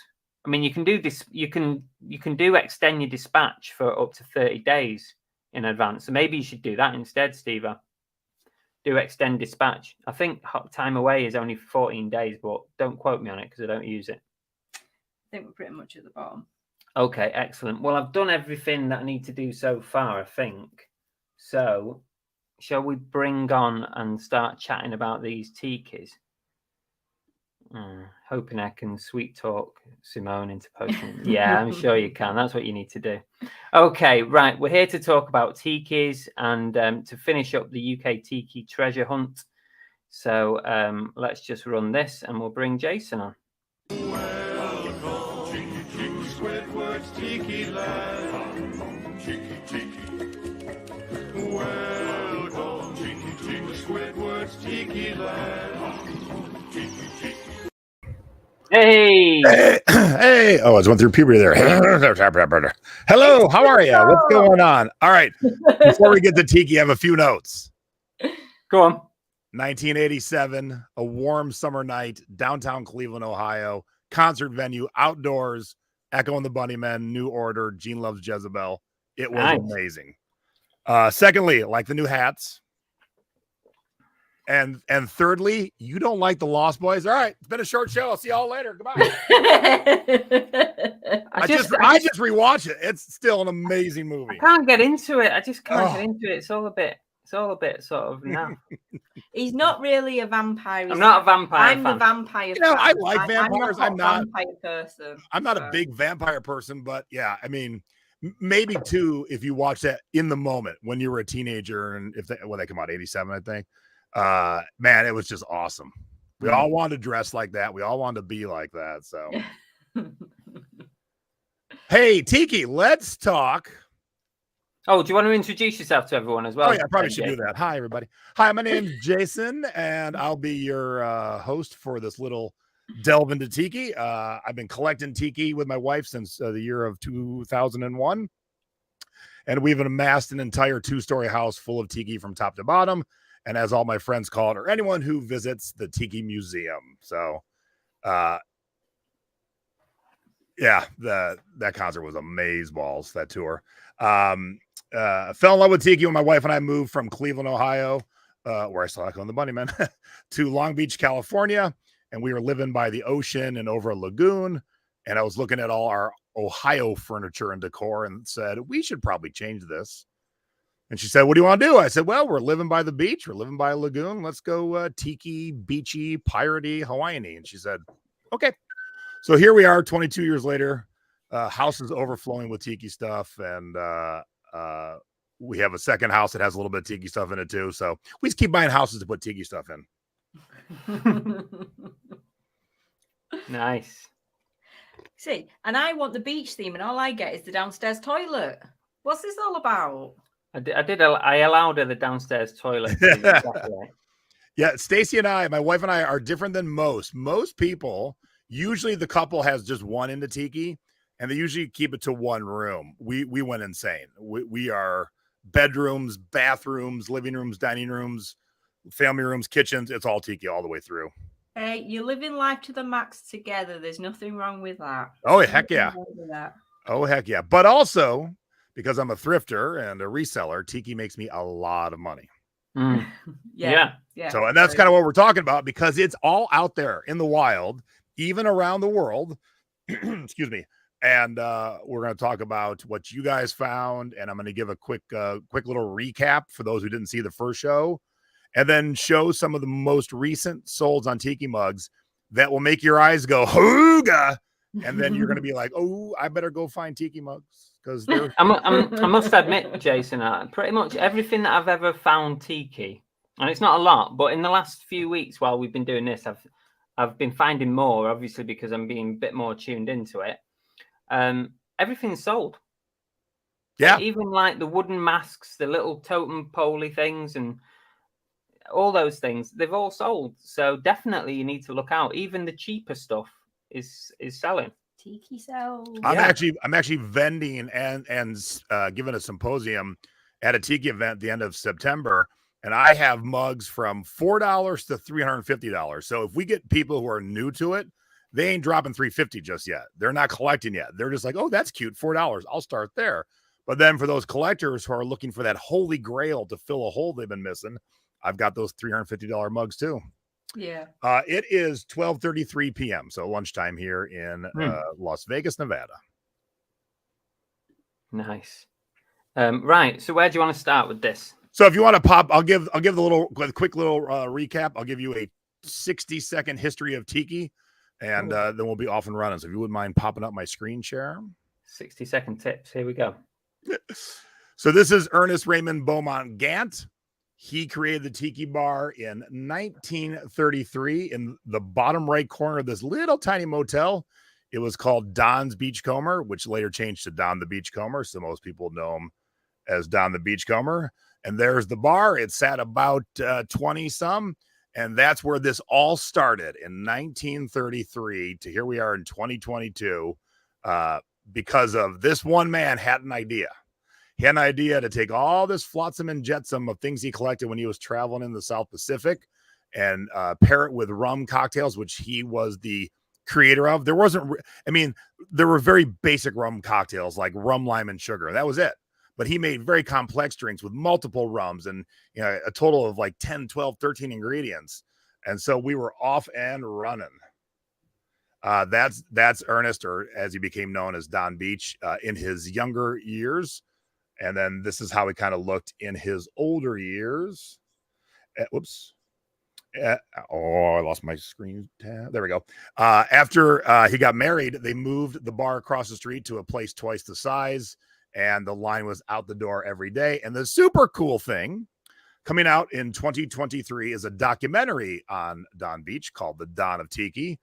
Speaker 1: I mean, you can do this. You can extend your dispatch for up to 30 days in advance. So maybe you should do that instead, Steve. Do extend dispatch. I think time away is only 14 days, but don't quote me on it because I don't use it.
Speaker 3: I think we're pretty much at the bottom.
Speaker 1: Okay, excellent. Well, I've done everything that I need to do so far, I think. So, shall we bring on and start chatting about these tikis? Hoping I can sweet talk Simone into posting. Yeah, I'm sure you can. That's what you need to do. Okay, right. We're here to talk about tikis and to finish up the UK tiki treasure hunt. So let's just run this and we'll bring Jason on.
Speaker 5: Welcome, Tiki Squidward's Tiki Land. Tiki Tiki. Welcome, Tiki Squidward's Tiki Land. Tiki Tiki.
Speaker 1: Hey.
Speaker 6: Hey. Oh, I just went through puberty there. Hello, how are you? What's going on? All right. Before we get to tiki, I have a few notes.
Speaker 1: Go on.
Speaker 6: 1987, a warm summer night, downtown Cleveland, Ohio, concert venue, outdoors, Echo and the Bunnymen, New Order, Gene Loves Jezebel. It was amazing. Secondly, like the new hats. And thirdly, you don't like the Lost Boys. All right, it's been a short show. I'll see y'all later. Goodbye. I just rewatch it. It's still an amazing movie.
Speaker 1: I can't get into it. I just can't get into it. It's all a bit sort of now.
Speaker 3: He's not really a vampire.
Speaker 1: I'm not a vampire.
Speaker 3: I'm the vampire.
Speaker 6: You know, I like vampires.
Speaker 3: I'm not a vampire person.
Speaker 6: I'm not a big vampire person, but yeah, I mean, maybe too if you watch that in the moment when you were a teenager, and if they come out 87, I think. Man, it was just awesome. We all wanted to dress like that. We all wanted to be like that. So, hey, Tiki, let's talk.
Speaker 1: Oh, do you want to introduce yourself to everyone as well?
Speaker 6: Oh, yeah, I probably should do that. Hi, everybody. Hi, my name's Jason, and I'll be your host for this little delve into Tiki. I've been collecting Tiki with my wife since the year of 2001, and we've amassed an entire 2-story house full of Tiki from top to bottom. And as all my friends call it, or anyone who visits the Tiki Museum. So, yeah, that concert was amazeballs, that tour. Fell in love with Tiki when my wife and I moved from Cleveland, Ohio, where I saw Echo and the Bunnymen, to Long Beach, California. And we were living by the ocean and over a lagoon. And I was looking at all our Ohio furniture and decor and said, we should probably change this. And she said, what do you want to do? I said, well, we're living by the beach. We're living by a lagoon. Let's go tiki, beachy, piratey, Hawaiian-y. And she said, okay. So here we are 22 years later. House is overflowing with tiki stuff. And we have a second house that has a little bit of tiki stuff in it too. So we just keep buying houses to put tiki stuff in.
Speaker 1: Nice.
Speaker 3: See, and I want the beach theme, and all I get is the downstairs toilet. What's this all about?
Speaker 1: I allowed her the downstairs toilet.
Speaker 6: Yeah, Stacy and I, my wife and I, are different than most. Most people, usually the couple has just one into tiki, and they usually keep it to one room. We went insane. We are bedrooms, bathrooms, living rooms, dining rooms, family rooms, kitchens. It's all tiki all the way through.
Speaker 3: Hey, you're living life to the max together. There's nothing wrong with that.
Speaker 6: Oh, heck yeah. Oh, heck yeah. But also, because I'm a thrifter and a reseller, tiki makes me a lot of money.
Speaker 1: Yeah.
Speaker 6: So, and that's kind of what we're talking about, because it's all out there in the wild, even around the world. Excuse me. And we're going to talk about what you guys found, and I'm going to give a quick little recap for those who didn't see the first show, and then show some of the most recent solds on Tiki mugs that will make your eyes go hooga, and then you're going to be like, oh, I better go find Tiki mugs because they're.
Speaker 1: I must admit, Jason, pretty much everything that I've ever found Tiki, and it's not a lot, but in the last few weeks while we've been doing this, I've been finding more, obviously because I'm being a bit more tuned into it. Everything's sold.
Speaker 6: Yeah,
Speaker 1: even like the wooden masks, the little totem pole things, and all those things, they've all sold. So definitely you need to look out. Even the cheaper stuff is selling.
Speaker 2: Tiki sales.
Speaker 6: I'm actually vending and giving a symposium at a Tiki event at the end of September, and I have mugs from $4 to $350. So if we get people who are new to it, they ain't dropping $350 just yet. They're not collecting yet. They're just like, oh, that's cute, $4. I'll start there. But then for those collectors who are looking for that holy grail to fill a hole they've been missing, I've got those $350 mugs too.
Speaker 3: Yeah.
Speaker 6: It is 12:33 p.m. So lunchtime here in Las Vegas, Nevada.
Speaker 1: Nice. Right. So where do you want to start with this?
Speaker 6: So if you want to pop, I'll give the quick little recap. I'll give you a 60-second history of Tiki, and then we'll be off and running. So if you wouldn't mind popping up my screen share.
Speaker 1: 60-second tips. Here we go.
Speaker 6: So this is Ernest Raymond Beaumont Gant. He created the Tiki Bar in 1933 in the bottom right corner of this little tiny motel. It was called Don's Beachcomber, which later changed to Don the Beachcomber. So most people know him as Don the Beachcomber. And there's the bar. It sat about 20 some. And that's where this all started in 1933 to here we are in 2022 because of this one man had an idea. He had an idea to take all this flotsam and jetsam of things he collected when he was traveling in the South Pacific and pair it with rum cocktails, which he was the creator of. There were very basic rum cocktails like rum, lime, and sugar. That was it. But he made very complex drinks with multiple rums and a total of like 10, 12, 13 ingredients. And so we were off and running. That's Ernest, or as he became known as Don Beach, in his younger years. And then this is how he kind of looked in his older years. Whoops. I lost my screen tab. There we go. After he got married, they moved the bar across the street to a place twice the size. And the line was out the door every day. And the super cool thing coming out in 2023 is a documentary on Don Beach called The Don of Tiki.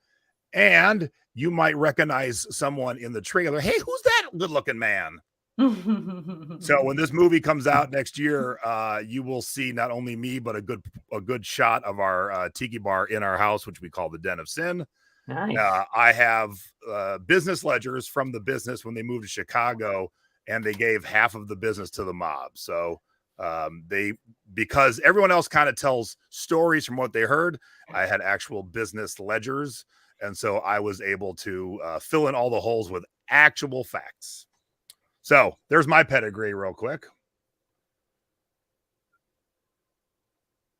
Speaker 6: And you might recognize someone in the trailer. Hey, who's that good looking man? So when this movie comes out next year, you will see not only me, but a good shot of our Tiki bar in our house, which we call the Den of Sin.
Speaker 1: Nice.
Speaker 6: I have business ledgers from the business when they moved to Chicago, and they gave half of the business to the mob. So because everyone else kind of tells stories from what they heard, I had actual business ledgers. And so I was able to fill in all the holes with actual facts. So there's my pedigree real quick.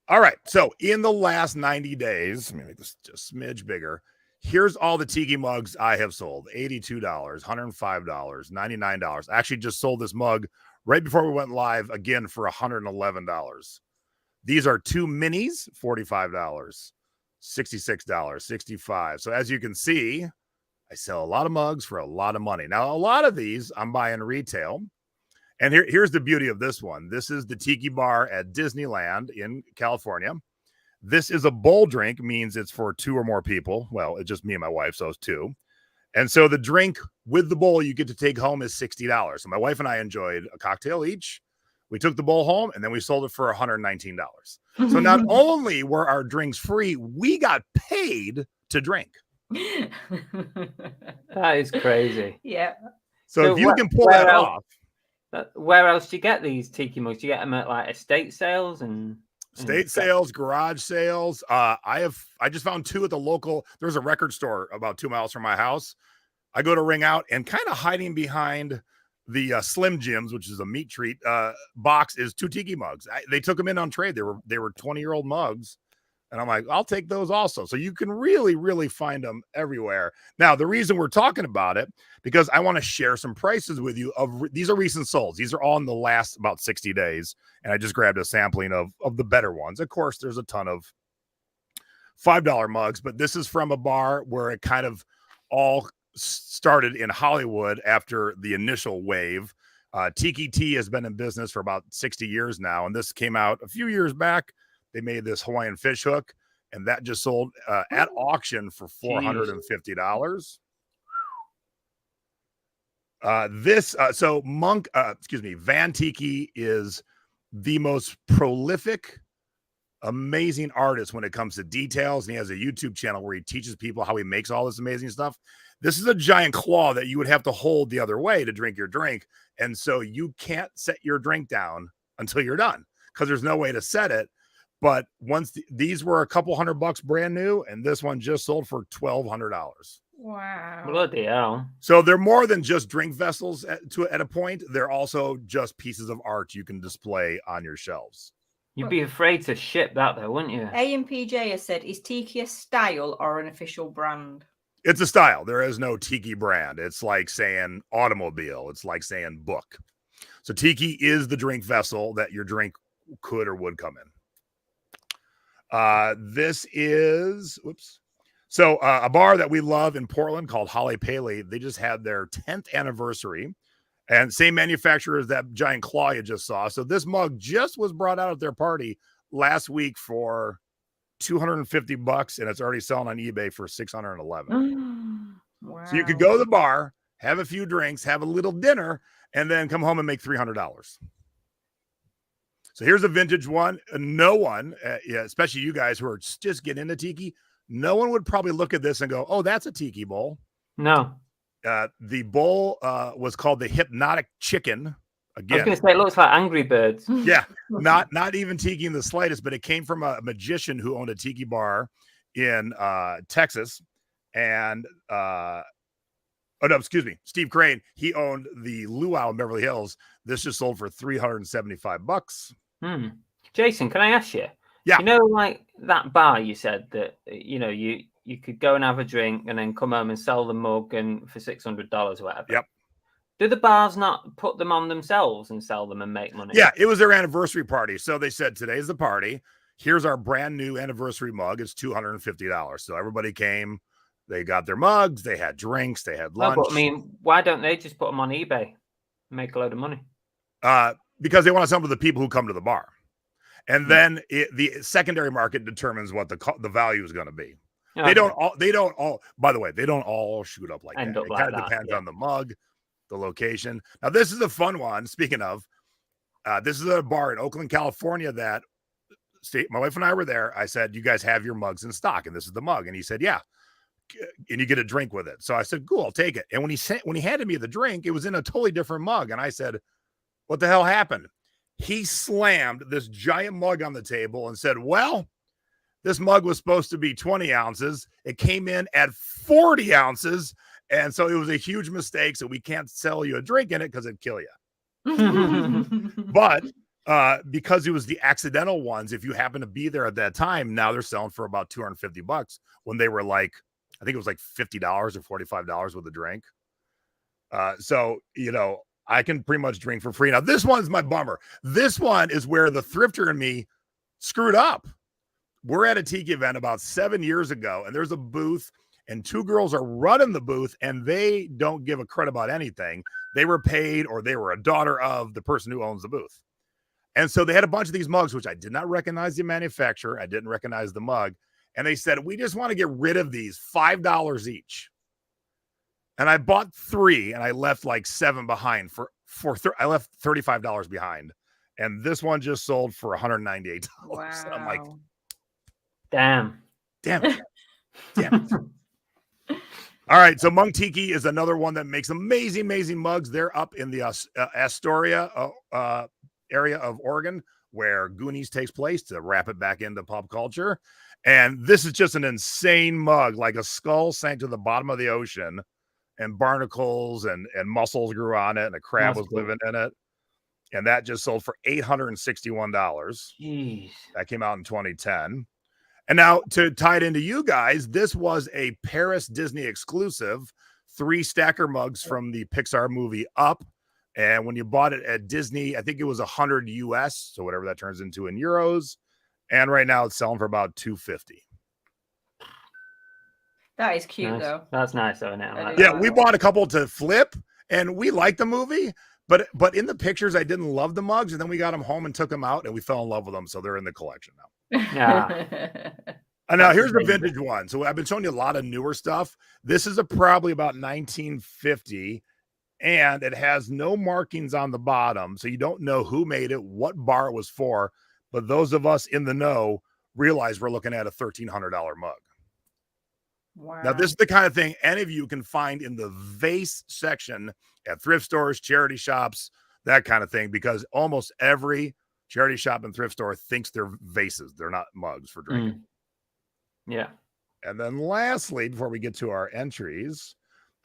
Speaker 6: All right. So in the last 90 days, let me make this just a smidge bigger. Here's all the Tiki mugs I have sold. $82, $105, $99. I actually just sold this mug right before we went live again for $111. These are two minis, $45, $66, $65. So as you can see, I sell a lot of mugs for a lot of money. Now, a lot of these I'm buying retail. And here's the beauty of this one. This is the Tiki Bar at Disneyland in California. This is a bowl drink, means it's for two or more people. Well, it's just me and my wife, so it's two. And so the drink with the bowl you get to take home is $60. So my wife and I enjoyed a cocktail each. We took the bowl home, and then we sold it for $119. So not only were our drinks free, we got paid to drink.
Speaker 1: That is crazy.
Speaker 3: Yeah.
Speaker 6: So if you can pull that off.
Speaker 1: Where else do you get these Tiki mugs? Do you get them at like estate sales and
Speaker 6: state sales, garage sales? I just found two at the local. There's a record store about 2 miles from my house. I go to ring out, and kind of hiding behind the Slim Jims, which is a meat treat box, is two Tiki mugs. They took them in on trade. They were 20-year-old mugs, And I'm like, I'll take those also. So you can really, really find them everywhere. Now, the reason we're talking about it, because I want to share some prices with you. These are recent solds. These are all in the last about 60 days. And I just grabbed a sampling of the better ones. Of course, there's a ton of $5 mugs, but this is from a bar where it kind of all started in Hollywood after the initial wave. Tiki Tea has been in business for about 60 years now. And this came out a few years back. They made this Hawaiian fish hook, and that just sold at auction for $450. Van Tiki is the most prolific, amazing artist when it comes to details. And he has a YouTube channel where he teaches people how he makes all this amazing stuff. This is a giant claw that you would have to hold the other way to drink your drink. And so you can't set your drink down until you're done because there's no way to set it. But once these were a couple $100 brand new, and this one just sold for $1,200.
Speaker 3: Wow.
Speaker 1: Bloody hell.
Speaker 6: So they're more than just drink vessels at a point. They're also just pieces of art you can display on your shelves.
Speaker 1: You'd be afraid to ship that though, wouldn't you?
Speaker 3: AMPJ has said, is Tiki a style or an official brand?
Speaker 6: It's a style. There is no Tiki brand. It's like saying automobile. It's like saying book. So Tiki is the drink vessel that your drink could or would come in. This is, a bar that we love in Portland called Holly Paley. They just had their 10th anniversary, and same manufacturer as that giant claw you just saw. So this mug just was brought out at their party last week for $250, and it's already selling on eBay for $611.
Speaker 3: Wow.
Speaker 6: So you could go to the bar, have a few drinks, have a little dinner, and then come home and make $300. So here's a vintage one. No one, especially you guys who are just getting into Tiki, no one would probably look at this and go, oh, that's a Tiki bowl.
Speaker 1: No.
Speaker 6: The bowl was called the Hypnotic Chicken. Again,
Speaker 1: I was going to say, it looks like Angry Birds.
Speaker 6: Yeah, not even Tiki in the slightest, but it came from a magician who owned a Tiki bar in Texas. And, Steve Crane, he owned the Luau in Beverly Hills. This just sold for $375.
Speaker 1: Jason, can I ask you?
Speaker 6: Yeah.
Speaker 1: You know, like that bar you said that, you could go and have a drink and then come home and sell the mug and for $600 or whatever.
Speaker 6: Yep.
Speaker 1: Do the bars not put them on themselves and sell them and make money?
Speaker 6: Yeah, it was their anniversary party. So they said, today's the party. Here's our brand new anniversary mug. It's $250. So everybody came. They got their mugs. They had drinks. They had lunch.
Speaker 1: No, but I mean, why don't they just put them on eBay and make a load of money?
Speaker 6: Because they want to sell to the people who come to the bar. And then the secondary market determines what the value is going to be. Okay. They don't all, by the way, they don't all shoot up like that. It kind of depends on the mug, the location. Now, this is a fun one. Speaking of, this is a bar in Oakland, California that my wife and I were there. I said, you guys have your mugs in stock, and this is the mug. And he said, yeah. And you get a drink with it. So I said, cool, I'll take it. And when he handed me the drink, it was in a totally different mug. And I said, what the hell happened? He slammed this giant mug on the table and said, well, this mug was supposed to be 20 ounces. It came in at 40 ounces. And so it was a huge mistake. So we can't sell you a drink in it because it'd kill you. But because it was the accidental ones, if you happen to be there at that time, now they're selling for about $250 when they were like, I think it was like $50 or $45 with a drink. So, I can pretty much drink for free. Now, this one's my bummer. This one is where the thrifter and me screwed up. We're at a Tiki event about 7 years ago, and there's a booth, and two girls are running the booth, and they don't give a crud about anything. They were paid, or they were a daughter of the person who owns the booth. And so they had a bunch of these mugs, which I did not recognize the manufacturer. I didn't recognize the mug. And they said, we just want to get rid of these, $5 each. And I bought 3, and I left like 7 behind I left $35 behind. And this one just sold for $198.
Speaker 3: Wow.
Speaker 6: And I'm like,
Speaker 1: damn
Speaker 6: it. All right. So Monk Tiki is another one that makes amazing mugs. They're up in the Astoria area of Oregon, where Goonies takes place, to wrap it back into pop culture. And this is just an insane mug, like a skull sank to the bottom of the ocean, and barnacles and mussels grew on it, and a crab was living in it. And that just sold for $861.
Speaker 1: Jeez.
Speaker 6: That came out in 2010. And now to tie it into you guys, this was a Paris Disney exclusive, 3 stacker mugs from the Pixar movie Up. And when you bought it at Disney, I think it was 100 US, so whatever that turns into in euros. And right now it's selling for about $250.
Speaker 3: That is cute,
Speaker 1: Nice.
Speaker 3: though.
Speaker 1: That's nice, though, isn't it? I like
Speaker 6: Yeah,
Speaker 1: that.
Speaker 6: we bought a couple to flip, and we liked the movie, but in the pictures, I didn't love the mugs, and then we got them home and took them out, and we fell in love with them, so they're in the collection now.
Speaker 1: Yeah.
Speaker 6: And now
Speaker 1: That's
Speaker 6: here's the
Speaker 1: amazing.
Speaker 6: vintage one. So I've been showing you a lot of newer stuff. This is probably about 1950, and it has no markings on the bottom, so you don't know who made it, what bar it was for, but those of us in the know realize we're looking at a $1,300 mug.
Speaker 3: Wow.
Speaker 6: Now, this is the kind of thing any of you can find in the vase section at thrift stores, charity shops, that kind of thing, because almost every charity shop and thrift store thinks they're vases. They're not mugs for drinking.
Speaker 1: Yeah.
Speaker 6: And then lastly, before we get to our entries,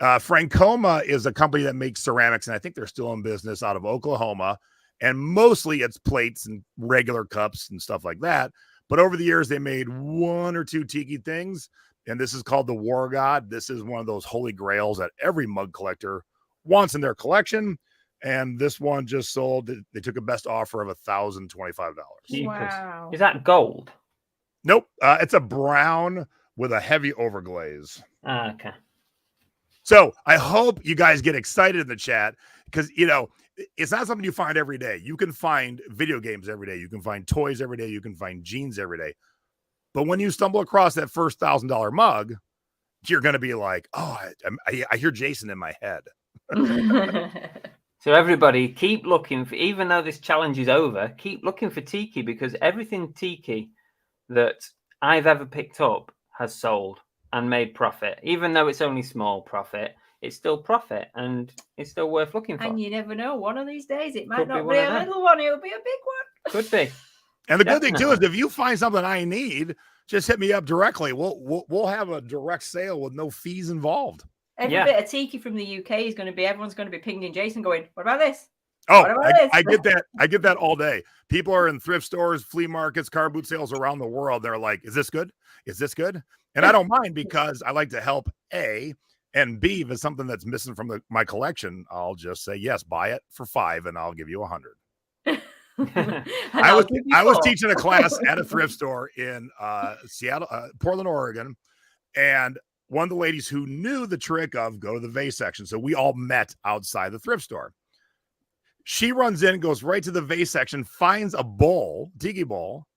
Speaker 6: Francoma is a company that makes ceramics, and I think they're still in business out of Oklahoma. And mostly it's plates and regular cups and stuff like that. But over the years, they made 1 or 2 tiki things. And this is called the War God. This is one of those holy grails that every mug collector wants in their collection. And this one just sold. They took a best offer of $1,025.
Speaker 3: Wow.
Speaker 1: Is that gold?
Speaker 6: Nope. It's a brown with a heavy overglaze.
Speaker 1: Ah, okay.
Speaker 6: So I hope you guys get excited in the chat because, you know, it's not something you find every day. You can find video games every day. You can find toys every day. You can find jeans every day. But when you stumble across that first $1,000 mug, you're going to be like, oh, I hear Jason in my head.
Speaker 1: So everybody keep looking for, even though this challenge is over, keep looking for tiki, because everything tiki that I've ever picked up has sold and made profit. Even though it's only small profit, it's still profit and it's still worth looking for.
Speaker 3: And you never know. One of these days, it might
Speaker 1: Could be
Speaker 3: not
Speaker 1: one
Speaker 3: be
Speaker 1: of
Speaker 3: a
Speaker 1: them.
Speaker 3: little one. It'll be a big one.
Speaker 1: Could be.
Speaker 6: And the good thing too is
Speaker 1: Definitely.
Speaker 6: if you find something I need, just hit me up directly. We'll have a direct sale with no fees involved.
Speaker 3: Every
Speaker 1: Yeah.
Speaker 3: bit of tiki from the UK is going to be, everyone's going to be pinging Jason going, what about this?
Speaker 6: Oh,
Speaker 3: What about this?
Speaker 6: I get that. I get that all day. People are in thrift stores, flea markets, car boot sales around the world. They're like, is this good? Is this good? And I don't mind because I like to help, A, and B, if it's something that's missing from my collection, I'll just say, yes, buy it for $5 and I'll give you 100. I was teaching a class at a thrift store in Seattle, Portland, Oregon, and one of the ladies who knew the trick of go to the vase section. So we all met outside the thrift store. She runs in, goes right to the vase section, finds a bowl, tiki bowl,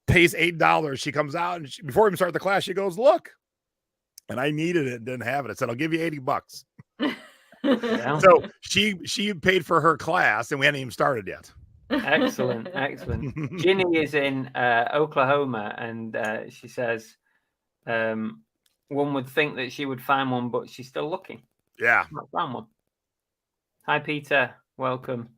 Speaker 6: pays $8. She comes out and before we even start the class, she goes, look. And I needed it, didn't have it. I said, I'll give you $80.
Speaker 1: Yeah.
Speaker 6: So she paid for her class and we hadn't even started yet.
Speaker 1: Excellent. Ginny is in Oklahoma, and she says one would think that she would find one, but she's still looking.
Speaker 6: Yeah.
Speaker 1: Not found one. Hi, Peter. Welcome.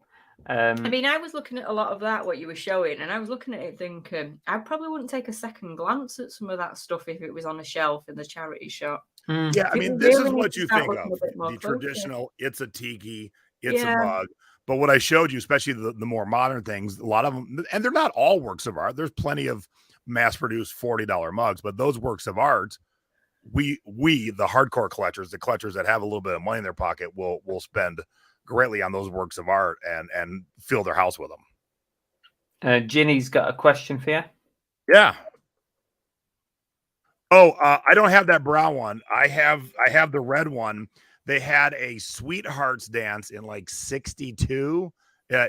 Speaker 3: I mean, I was looking at a lot of that, what you were showing, and I was looking at it thinking, I probably wouldn't take a second glance at some of that stuff if it was on a shelf in the charity shop.
Speaker 6: Yeah, I mean,
Speaker 3: People
Speaker 6: this
Speaker 3: really
Speaker 6: is
Speaker 3: need
Speaker 6: what
Speaker 3: to
Speaker 6: you
Speaker 3: start
Speaker 6: think
Speaker 3: looking
Speaker 6: of,
Speaker 3: a bit more
Speaker 6: the
Speaker 3: closely.
Speaker 6: traditional, it's a tiki, it's
Speaker 3: Yeah.
Speaker 6: a mug. But what I showed you, especially the more modern things, a lot of them, and they're not all works of art. There's plenty of mass-produced $40 mugs, but those works of art, we the hardcore collectors, the collectors that have a little bit of money in their pocket, will spend greatly on those works of art and fill their house with them.
Speaker 1: Ginny's got a question for you.
Speaker 6: Yeah. Oh, I don't have that brown one. I have the red one. They had a Sweethearts dance in like 62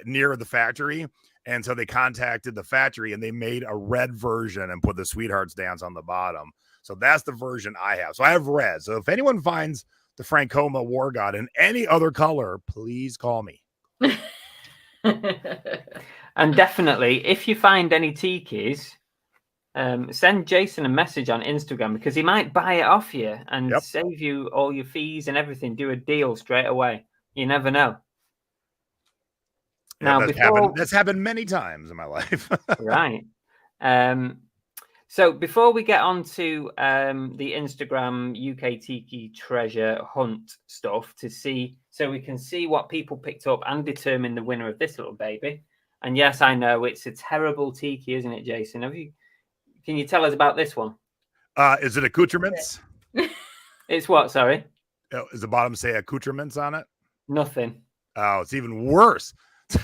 Speaker 6: near the factory. And so they contacted the factory and they made a red version and put the Sweethearts dance on the bottom. So that's the version I have. So I have red. So if anyone finds the Francoma War God in any other color, please call me.
Speaker 1: And definitely, if you find any tikis, send Jason a message on Instagram, because he might buy it off you and save you all your fees and everything. Do a deal straight away. You never know.
Speaker 6: Yeah,
Speaker 1: Now,
Speaker 6: that's happened many times in my life.
Speaker 1: Right. So before we get on to the Instagram UK Tiki Treasure Hunt stuff so we can see what people picked up and determine the winner of this little baby. And yes, I know it's a terrible tiki, isn't it, Jason? Can you tell us about this one?
Speaker 6: Is it accoutrements?
Speaker 1: It's what? Sorry,
Speaker 6: Is the bottom say accoutrements on it?
Speaker 1: nothing.
Speaker 6: Oh, it's even worse.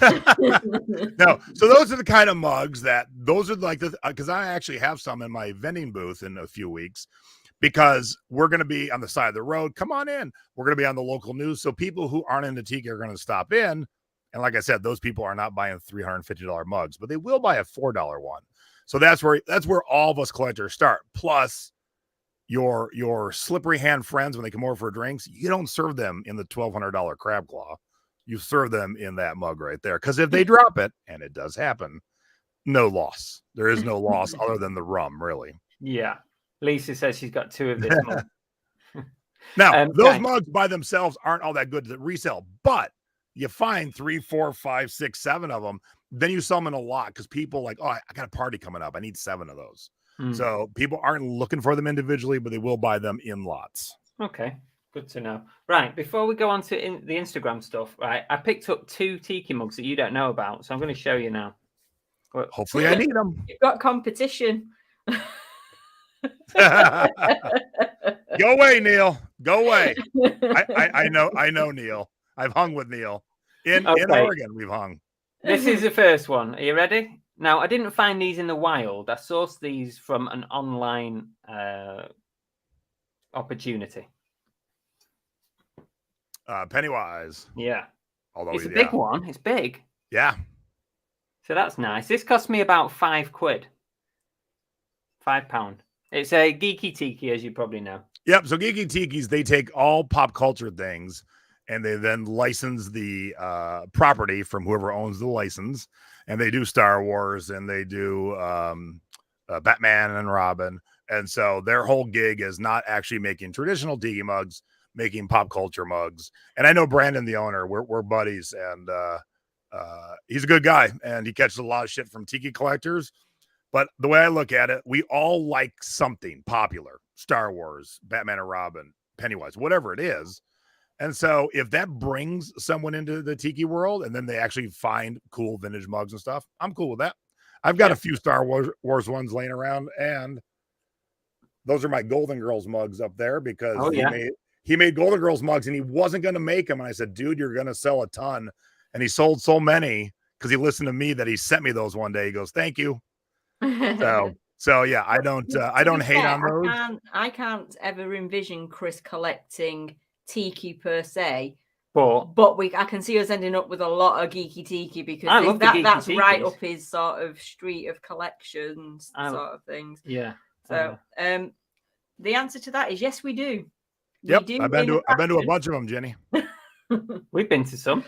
Speaker 6: No, so those are the kind of mugs those are like the, because I actually have some in my vending booth in a few weeks, because we're going to be on the side of the road. Come on in. We're going to be on the local news. So people who aren't into tiki are going to stop in. And like I said, those people are not buying $350 mugs, but they will buy a $4 one. So that's where all of us collectors start. Plus your slippery hand friends, when they come over for drinks, you don't serve them in the $1,200 crab claw. You serve them in that mug right there. Because if they drop it, and it does happen, no loss. There is no loss other than the rum, really.
Speaker 1: Yeah. Lisa says she's got 2 of this mug.
Speaker 6: Now, those
Speaker 1: okay.
Speaker 6: mugs by themselves aren't all that good to resell, but you find 3, 4, 5, 6, 7 of them, then you sell them in a lot because people like, oh, I got a party coming up. I need 7 of those. So people aren't looking for them individually, but they will buy them in lots.
Speaker 1: Okay. Good to know. Right. Before we go on to the Instagram stuff, right, I picked up 2 tiki mugs that you don't know about. So I'm going to show you now.
Speaker 6: Hopefully I need them.
Speaker 3: You've got competition.
Speaker 6: Go away, Neil. Go away. I know Neil. I've hung with Neil. In Oregon, we've hung.
Speaker 1: This is the first one. Are you ready? Now, I didn't find these in the wild. I sourced these from an online opportunity.
Speaker 6: Pennywise.
Speaker 1: Yeah.
Speaker 6: Although
Speaker 1: it's a big one. It's big.
Speaker 6: Yeah.
Speaker 1: So that's nice. This cost me about £5. £5. It's a geeky tiki, as you probably know.
Speaker 6: Yep. So geeky tikis, they take all pop culture things and they then license the property from whoever owns the license. And they do Star Wars and they do Batman and Robin. And so their whole gig is not actually making traditional tiki mugs, making pop culture mugs. And I know Brandon, the owner, we're buddies, and he's a good guy, and he catches a lot of shit from tiki collectors. But the way I look at it, we all like something popular: Star Wars, Batman and Robin, Pennywise, whatever it is. And so if that brings someone into the tiki world and then they actually find cool vintage mugs and stuff, I'm cool with that. I've got a few Star Wars ones laying around, and those are my Golden Girls mugs up there because he made Golden Girls mugs and he wasn't going to make them. And I said, dude, you're going to sell a ton. And he sold so many because he listened to me that he sent me those one day. He goes, thank you. So yeah, I don't hate on those.
Speaker 3: I can't ever envision Chris collecting tiki per se.
Speaker 1: But
Speaker 3: I can see us ending up with a lot of geeky tiki because that's right up his sort of street of collections sort of things.
Speaker 1: Yeah.
Speaker 3: So the answer to that is yes, we do.
Speaker 6: Yep, I've been to a bunch of them, Jenny.
Speaker 1: We've been to some.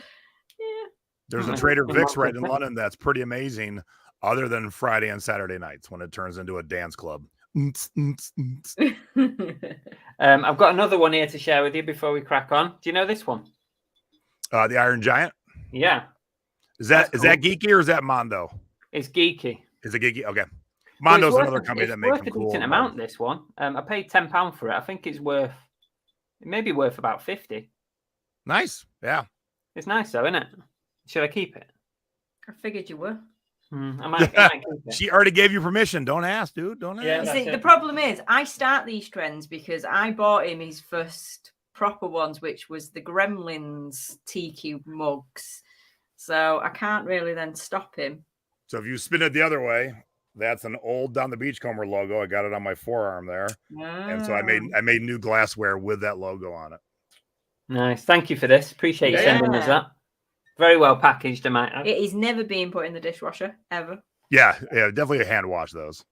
Speaker 3: Yeah.
Speaker 6: There's a Trader Vic's right in London that's pretty amazing, other than Friday and Saturday nights when it turns into a dance club.
Speaker 1: I've got another one here to share with you before we crack on. Do you know this one?
Speaker 6: The Iron Giant?
Speaker 1: Yeah.
Speaker 6: Is that geeky or is that Mondo?
Speaker 1: It's geeky.
Speaker 6: Is it geeky? Okay. Mondo's another company that makes them cool.
Speaker 1: It's worth a decent amount, this one. I paid £10 for it. I think it may be worth about 50.
Speaker 6: Nice. Yeah.
Speaker 1: It's nice though, isn't it? Should I keep it?
Speaker 3: I figured you were.
Speaker 1: I might keep it.
Speaker 6: She already gave you permission. Don't ask, dude. Don't ask.
Speaker 1: Yeah,
Speaker 3: you see, the problem is I start these trends because I bought him his first proper ones, which was the Gremlins tiki mugs. So I can't really then stop him.
Speaker 6: So if you spin it the other way, that's an old Down the Beachcomber logo. I got it on my forearm there. And so I made new glassware with that logo on it.
Speaker 1: Nice. Thank you for this. Appreciate you sending us that. Very well packaged, I might add.
Speaker 3: It is never being put in the dishwasher, ever.
Speaker 6: Yeah, definitely a hand wash those.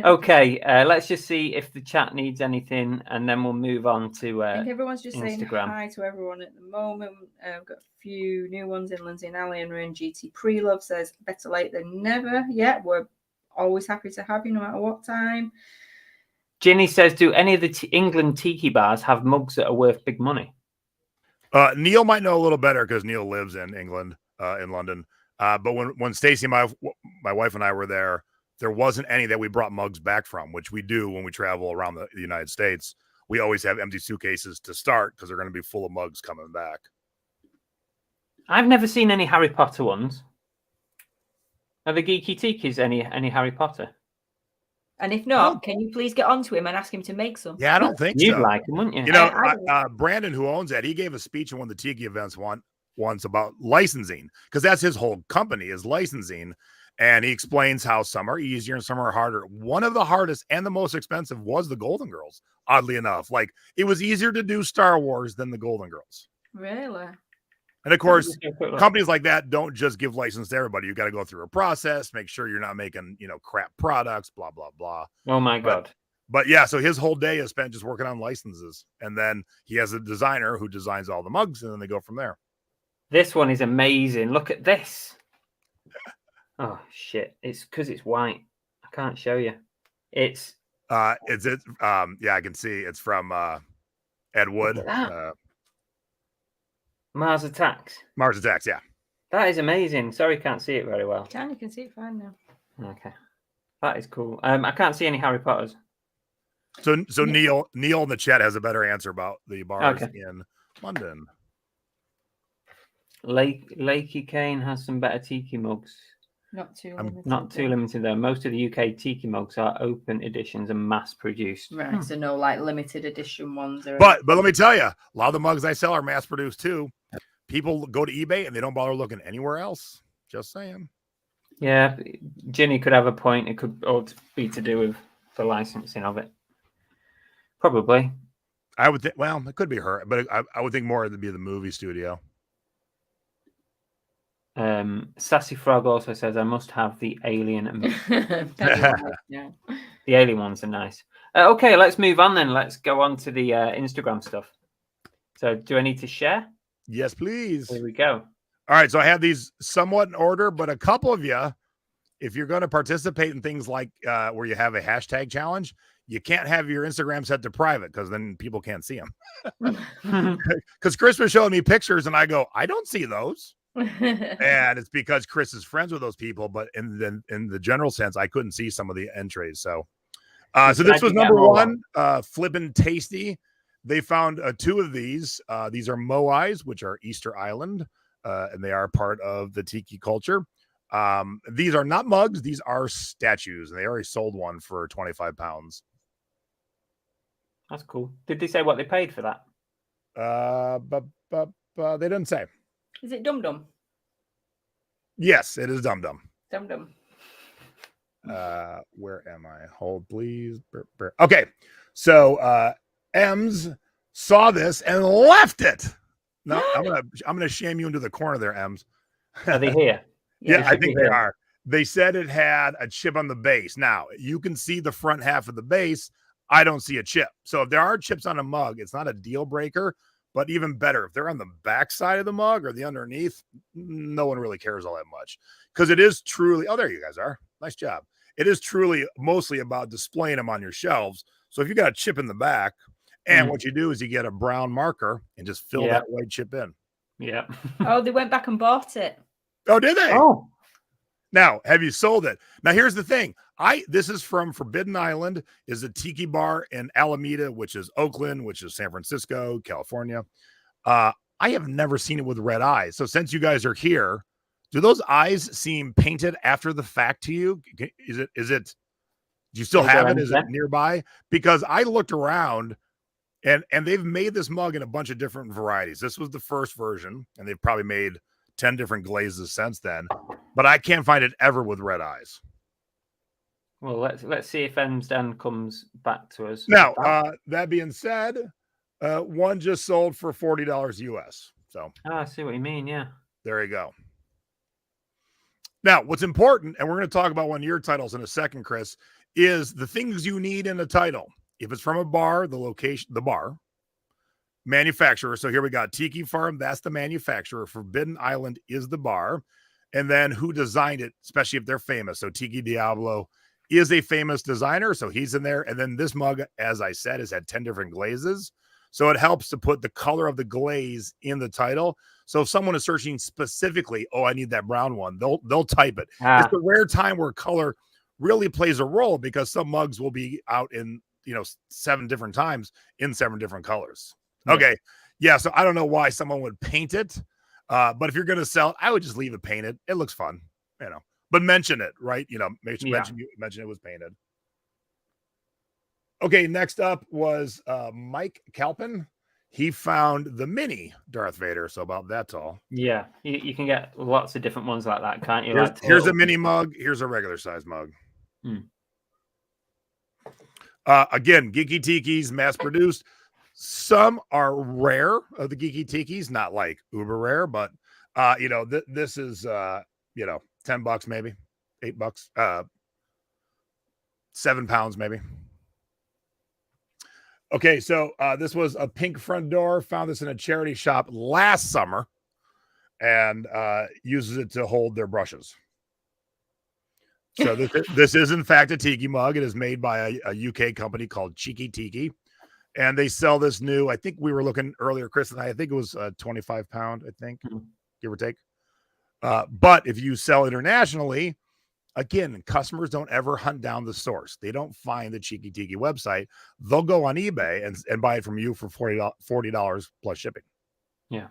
Speaker 1: Okay, let's just see if the chat needs anything, and then we'll move on to
Speaker 3: I think everyone's just saying
Speaker 1: Instagram.
Speaker 3: hi to everyone at the moment. I've got a few new ones in. Lindsay and Ali and Rain GT Pre-Love says, better late than never. Yeah, we're always happy to have you no matter what time.
Speaker 1: Ginny says, do any of the England tiki bars have mugs that are worth big money?
Speaker 6: Neil might know a little better because Neil lives in England, in London. But when Stacy, my wife, and I were there wasn't any that we brought mugs back from, which we do when we travel around the United States. We always have empty suitcases to start because they're going to be full of mugs coming back.
Speaker 1: I've never seen any Harry Potter ones. Are the Geeky Tikis any Harry Potter?
Speaker 3: And if not, can you please get onto him and ask him to make some?
Speaker 6: Yeah, I don't think
Speaker 1: You'd
Speaker 6: so.
Speaker 1: like him, wouldn't you?
Speaker 6: You know,
Speaker 3: I
Speaker 6: Brandon, who owns that, he gave a speech at one of the Tiki events once about licensing, because that's his whole company is licensing. And he explains how some are easier and some are harder. One of the hardest and the most expensive was the Golden Girls, oddly enough. Like, it was easier to do Star Wars than the Golden Girls.
Speaker 3: Really?
Speaker 6: And of course, companies like that don't just give license to everybody. You got to go through a process, make sure you're not making, crap products, blah, blah, blah.
Speaker 1: Oh my God.
Speaker 6: But yeah, so his whole day is spent just working on licenses. And then he has a designer who designs all the mugs, and then they go from there.
Speaker 1: This one is amazing. Look at this. Oh shit! It's because it's white. I can't show you.
Speaker 6: Yeah, I can see it's from Ed Wood.
Speaker 1: Mars Attacks.
Speaker 6: Mars Attacks, yeah.
Speaker 1: That is amazing. Sorry, can't see it very well.
Speaker 3: You can see it fine now.
Speaker 1: Okay, that is cool. I can't see any Harry Potters.
Speaker 6: So Neil in the chat has a better answer about the bars in London.
Speaker 1: Lakey Kane has some better tiki mugs.
Speaker 3: Not too limited.
Speaker 1: Not too limited though. Most of the UK tiki mugs are open editions and mass produced.
Speaker 3: Right, so no like limited edition ones.
Speaker 6: But let me tell you, a lot of the mugs I sell are mass produced too. People go to eBay and they don't bother looking anywhere else. Just saying.
Speaker 1: Yeah, Ginny could have a point. It could all be to do with the licensing of it. Probably.
Speaker 6: I would think. Well, it could be her, but I would think more it'd be the movie studio.
Speaker 1: Sassy Frog also says I must have the alien.
Speaker 3: Yeah.
Speaker 1: The alien ones are nice. Okay, let's move on then. Let's go on to the Instagram stuff. So, do I need to share?
Speaker 6: Yes, please.
Speaker 1: Here we go.
Speaker 6: All right, so I have these somewhat in order, but a couple of you, if you're going to participate in things like where you have a hashtag challenge, you can't have your Instagram set to private because then people can't see them. Because Chris was showing me pictures and I go, I don't see those. And it's because Chris is friends with those people, but in the general sense, I couldn't see some of the entries. So this was number one, Flippin' Tasty. They found two of these. These are moais, which are Easter Island, and they are part of the tiki culture. These are not mugs. These are statues, and they already sold one for 25 pounds.
Speaker 1: That's cool. Did they say what they paid for that?
Speaker 6: But they didn't say.
Speaker 3: Is it Dum Dum?
Speaker 6: Yes, it is Dum Dum.
Speaker 3: Dum Dum.
Speaker 6: Where am I? Hold, please. Okay, so Ems saw this and left it. No, I'm gonna shame you into the corner there, Ems.
Speaker 1: Are they here?
Speaker 6: Yeah, I think they are. They said it had a chip on the base. Now you can see the front half of the base. I don't see a chip. So if there are chips on a mug, it's not a deal breaker. But even better, if they're on the back side of the mug or the underneath, no one really cares all that much. Because it is truly, oh, there you guys are. Nice job. It is truly mostly about displaying them on your shelves. So if you got a chip in the back, and what you do is you get a brown marker and just fill that white chip in.
Speaker 1: Yeah.
Speaker 3: Oh, they went back and bought it.
Speaker 6: Oh, did they?
Speaker 1: Oh.
Speaker 6: Now, have you sold it? Now, here's the thing. This is from Forbidden Island, is a tiki bar in Alameda, which is Oakland, which is San Francisco, California. I have never seen it with red eyes. So since you guys are here, do those eyes seem painted after the fact to you? Is it, do you still have it? Is it nearby? Because I looked around and they've made this mug in a bunch of different varieties. This was the first version, and they've probably made 10 different glazes since then, but I can't find it ever with red eyes.
Speaker 1: Well, let's see if Dan comes back to us.
Speaker 6: Now, that being said, one just sold for $40 US. So
Speaker 1: I see what you mean. Yeah,
Speaker 6: there you go. Now, what's important, and we're going to talk about one of your titles in a second, Chris, is the things you need in a title. If it's from a bar, the location, the bar, manufacturer. So here we got Tiki Farm. That's the manufacturer. Forbidden Island is the bar. And then who designed it, especially if they're famous. So Tiki Diablo is a famous designer. So he's in there. And then this mug, as I said, has had 10 different glazes. So it helps to put the color of the glaze in the title. So if someone is searching specifically, oh, I need that brown one, they'll type it. It's a rare time where color really plays a role because some mugs will be out in, 7 different times in 7 different colors. Okay. Yeah. So I don't know why someone would paint it. But if you're going to sell it, I would just leave it painted. It looks fun, but mention it, right? Mention it was painted. Okay, next up was Mike Calpin. He found the mini Darth Vader, so about that tall.
Speaker 1: Yeah, you can get lots of different ones like that, can't you?
Speaker 6: Here's a mini mug. Here's a regular size mug. Again, Geeky Tikis, mass produced. Some are rare of the Geeky Tikis, not like uber rare, but this is 10 bucks maybe, $8, 7 pounds maybe. Okay, so this was a pink front door. Found this in a charity shop last summer, and uses it to hold their brushes. So this is in fact a tiki mug. It is made by a UK company called Cheeky Tiki, and they sell this new. I think we were looking earlier, Chris and I think it was 25 pound. I think, give or take. But if you sell internationally, again, customers don't ever hunt down the source. They don't find the Cheeky Tiki website. They'll go on eBay and buy it from you for $40 plus shipping.
Speaker 1: Yeah.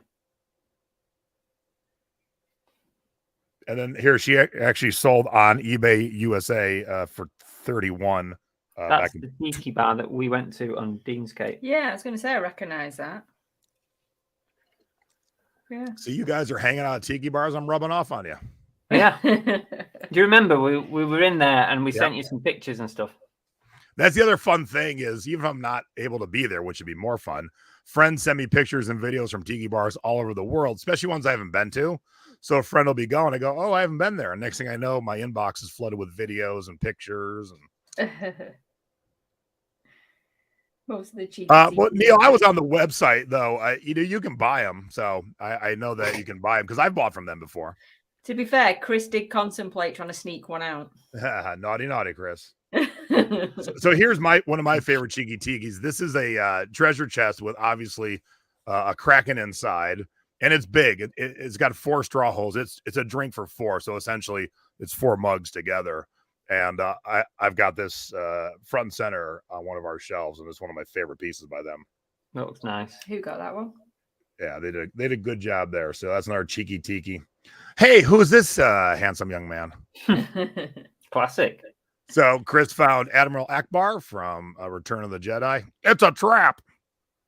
Speaker 6: And then here she actually sold on eBay USA for 31.
Speaker 1: That's the tiki bar that we went to on Deansgate.
Speaker 3: Yeah, I was going to say I recognize that. Yeah.
Speaker 6: So you guys are hanging out at tiki bars. I'm rubbing off on you.
Speaker 1: Yeah. Do you remember we were in there and we sent you some pictures and stuff?
Speaker 6: That's the other fun thing is, even if I'm not able to be there, which would be more fun, friends send me pictures and videos from tiki bars all over the world, especially ones I haven't been to. So a friend will be going, I go, oh, I haven't been there. And next thing I know, my inbox is flooded with videos and pictures. And
Speaker 3: most of the cheap.
Speaker 6: well, Neil, I was on the website though. You can buy them, so I know that you can buy them because I've bought from them before.
Speaker 3: To be fair, Chris did contemplate trying to sneak one out.
Speaker 6: Naughty, Chris. So here's one of my favorite Cheeky Tikis. This is a treasure chest with obviously a Kraken inside, and it's big. It's got 4 straw holes. It's a drink for 4, so essentially it's 4 mugs together. And I've got this front and center on one of our shelves, and it's one of my favorite pieces by them.
Speaker 1: That looks nice.
Speaker 3: Who got that one?
Speaker 6: Yeah, they did a good job there. So that's another Cheeky Tiki. Hey, who's this handsome young man?
Speaker 1: Classic.
Speaker 6: So Chris found Admiral Akbar from Return of the Jedi. It's a trap.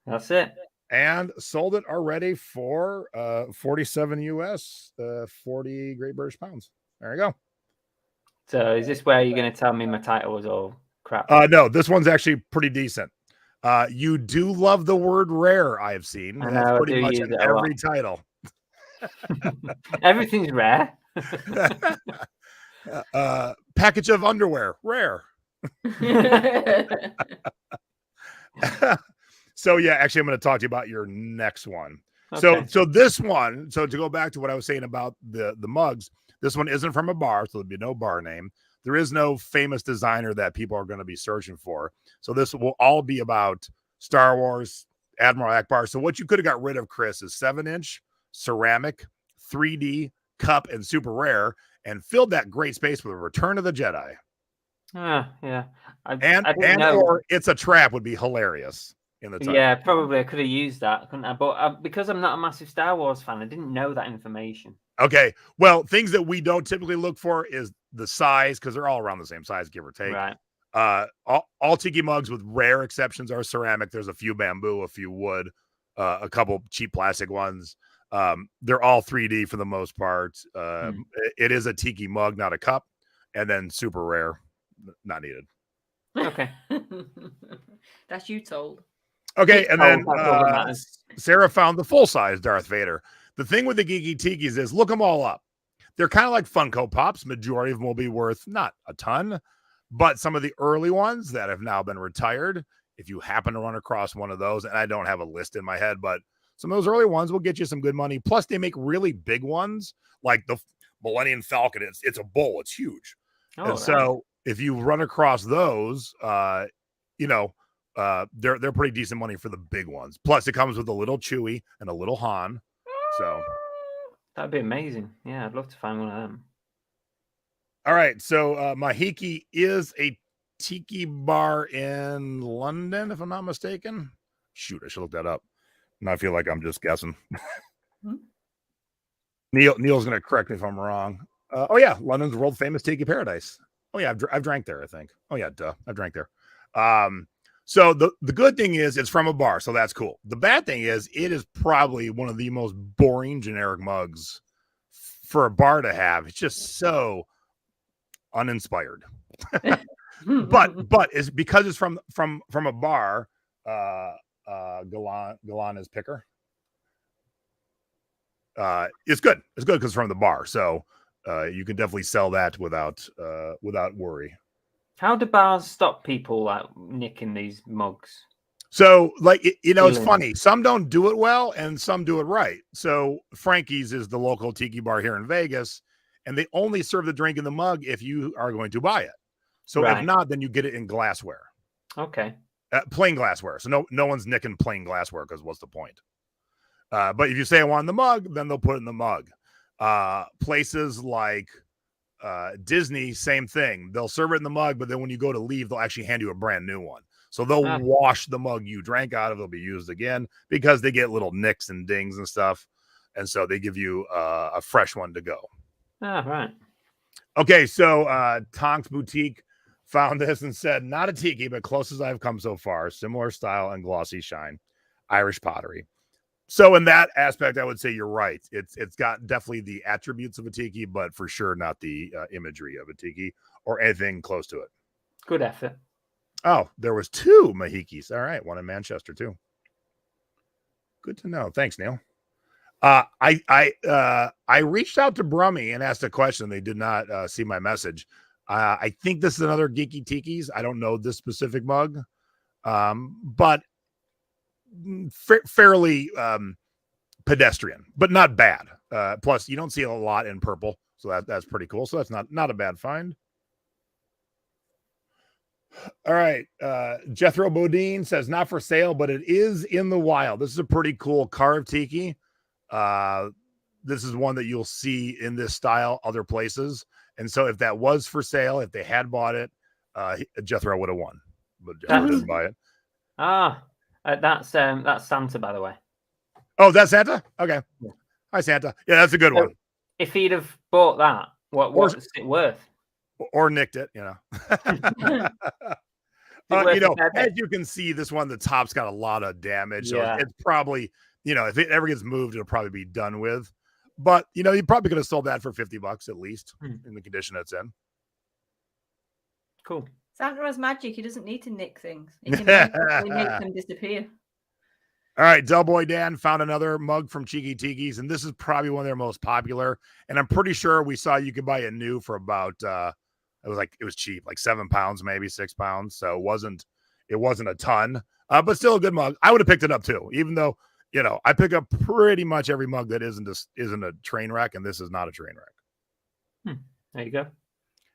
Speaker 1: That's it.
Speaker 6: And sold it already for 47 US, 40 Great British pounds. There you go.
Speaker 1: So is this where you're going to tell me my title was all crap?
Speaker 6: No, this one's actually pretty decent. You do love the word rare, I have seen.
Speaker 1: I know,
Speaker 6: that's pretty much
Speaker 1: in
Speaker 6: every title.
Speaker 1: Everything's rare.
Speaker 6: Package of underwear, rare. So yeah, actually, I'm going to talk to you about your next one. Okay. So this one, to go back to what I was saying about the mugs, this one isn't from a bar, so there'll be no bar name. There is no famous designer that people are going to be searching for. So this will all be about Star Wars, Admiral Akbar. So what you could have got rid of, Chris, is 7-inch ceramic, 3D cup, and super rare, and filled that great space with a Return of the Jedi.
Speaker 1: Yeah. I
Speaker 6: didn't know. Or It's a Trap would be hilarious in the title.
Speaker 1: Yeah, probably I could have used that, couldn't I? But because I'm not a massive Star Wars fan, I didn't know that information.
Speaker 6: Okay. Well, things that we don't typically look for is the size, because they're all around the same size, give or take.
Speaker 1: Right.
Speaker 6: All tiki mugs, with rare exceptions, are ceramic. There's a few bamboo, a few wood, a couple cheap plastic ones. They're all 3D for the most part. It is a tiki mug, not a cup. And then super rare, not needed.
Speaker 1: Okay.
Speaker 3: That's you told.
Speaker 6: Okay, and then Sarah found the full-size Darth Vader. The thing with the Geeky Tikis is, look them all up. They're kind of like Funko Pops. Majority of them will be worth not a ton, but some of the early ones that have now been retired, if you happen to run across one of those, and I don't have a list in my head, but some of those early ones will get you some good money. Plus, they make really big ones, like the Millennium Falcon. It's a bull. It's huge. So if you run across those, they're pretty decent money for the big ones. Plus, it comes with a little Chewie and a little Han. So
Speaker 1: that'd be amazing. Yeah, I'd love to find one of them.
Speaker 6: All right. So Mahiki is a tiki bar in London, if I'm not mistaken. Shoot, I should look that up. Now I feel like I'm just guessing. Neil's going to correct me if I'm wrong. London's world famous tiki paradise. Oh yeah, I've drank there, I think. Oh yeah, duh, I've drank there. So the good thing is it's from a bar, so that's cool. The bad thing is it is probably one of the most boring generic mugs for a bar to have. It's just so uninspired. but it's because it's from a bar. Galan is picker. It's good. It's good because it's from the bar, so you can definitely sell that without worry.
Speaker 1: How do bars stop people like nicking these mugs?
Speaker 6: So, like, it's
Speaker 1: Feeling.
Speaker 6: funny. Some don't do it well, and some do it right. So, Frankie's is the local tiki bar here in Vegas, and they only serve the drink in the mug if you are going to buy it. So,
Speaker 1: Right.
Speaker 6: if not, then you get it in glassware,
Speaker 1: Okay.
Speaker 6: plain glassware. So, no one's nicking plain glassware because what's the point? But if you say I want the mug, then they'll put it in the mug. Places like Disney, same thing. They'll serve it in the mug, but then when you go to leave, they'll actually hand you a brand new one. So they'll wash the mug you drank out of. It'll be used again because they get little nicks and dings and stuff. And so they give you a fresh one to go.
Speaker 1: Right.
Speaker 6: Okay, so Tonk's Boutique found this and said, not a tiki, but closest I've come so far. Similar style and glossy shine. Irish pottery. So in that aspect, I would say you're right. It's got definitely the attributes of a tiki, but for sure not the imagery of a tiki or anything close to it.
Speaker 1: Good effort.
Speaker 6: Oh, there was 2 Mahikis. All right, one in Manchester too. Good to know. Thanks, Neil. I reached out to Brummy and asked a question. They did not see my message. I think this is another Geeky Tiki's. I don't know this specific mug, but fairly pedestrian, but not bad. Plus, you don't see a lot in purple, so that's pretty cool. So that's not a bad find. All right. Jethro Bodine says not for sale, but it is in the wild. This is a pretty cool carved tiki. This is one that you'll see in this style other places. And so if that was for sale, if they had bought it, Jethro would have won. But Jethro didn't buy it.
Speaker 1: That's Santa, by the way.
Speaker 6: Oh, that's Santa? Okay. Yeah. Hi, Santa. Yeah, that's a good one.
Speaker 1: If he'd have bought that, what's it worth?
Speaker 6: Or nicked it, as you can see, this one, the top's got a lot of damage. So it's probably, if it ever gets moved, it'll probably be done with. But, you probably could have sold that for $50 at least in the condition it's in.
Speaker 1: Cool.
Speaker 2: Santa has magic. He doesn't need to nick things. He can magically make them disappear.
Speaker 6: All right, Del Boy Dan found another mug from Cheeky Tiki's, and this is probably one of their most popular. And I'm pretty sure we saw you could buy it new for about it was cheap, like 7 pounds, maybe 6 pounds. So it wasn't a ton, but still a good mug. I would have picked it up too, even though I pick up pretty much every mug that isn't a train wreck, and this is not a train wreck.
Speaker 1: There you go.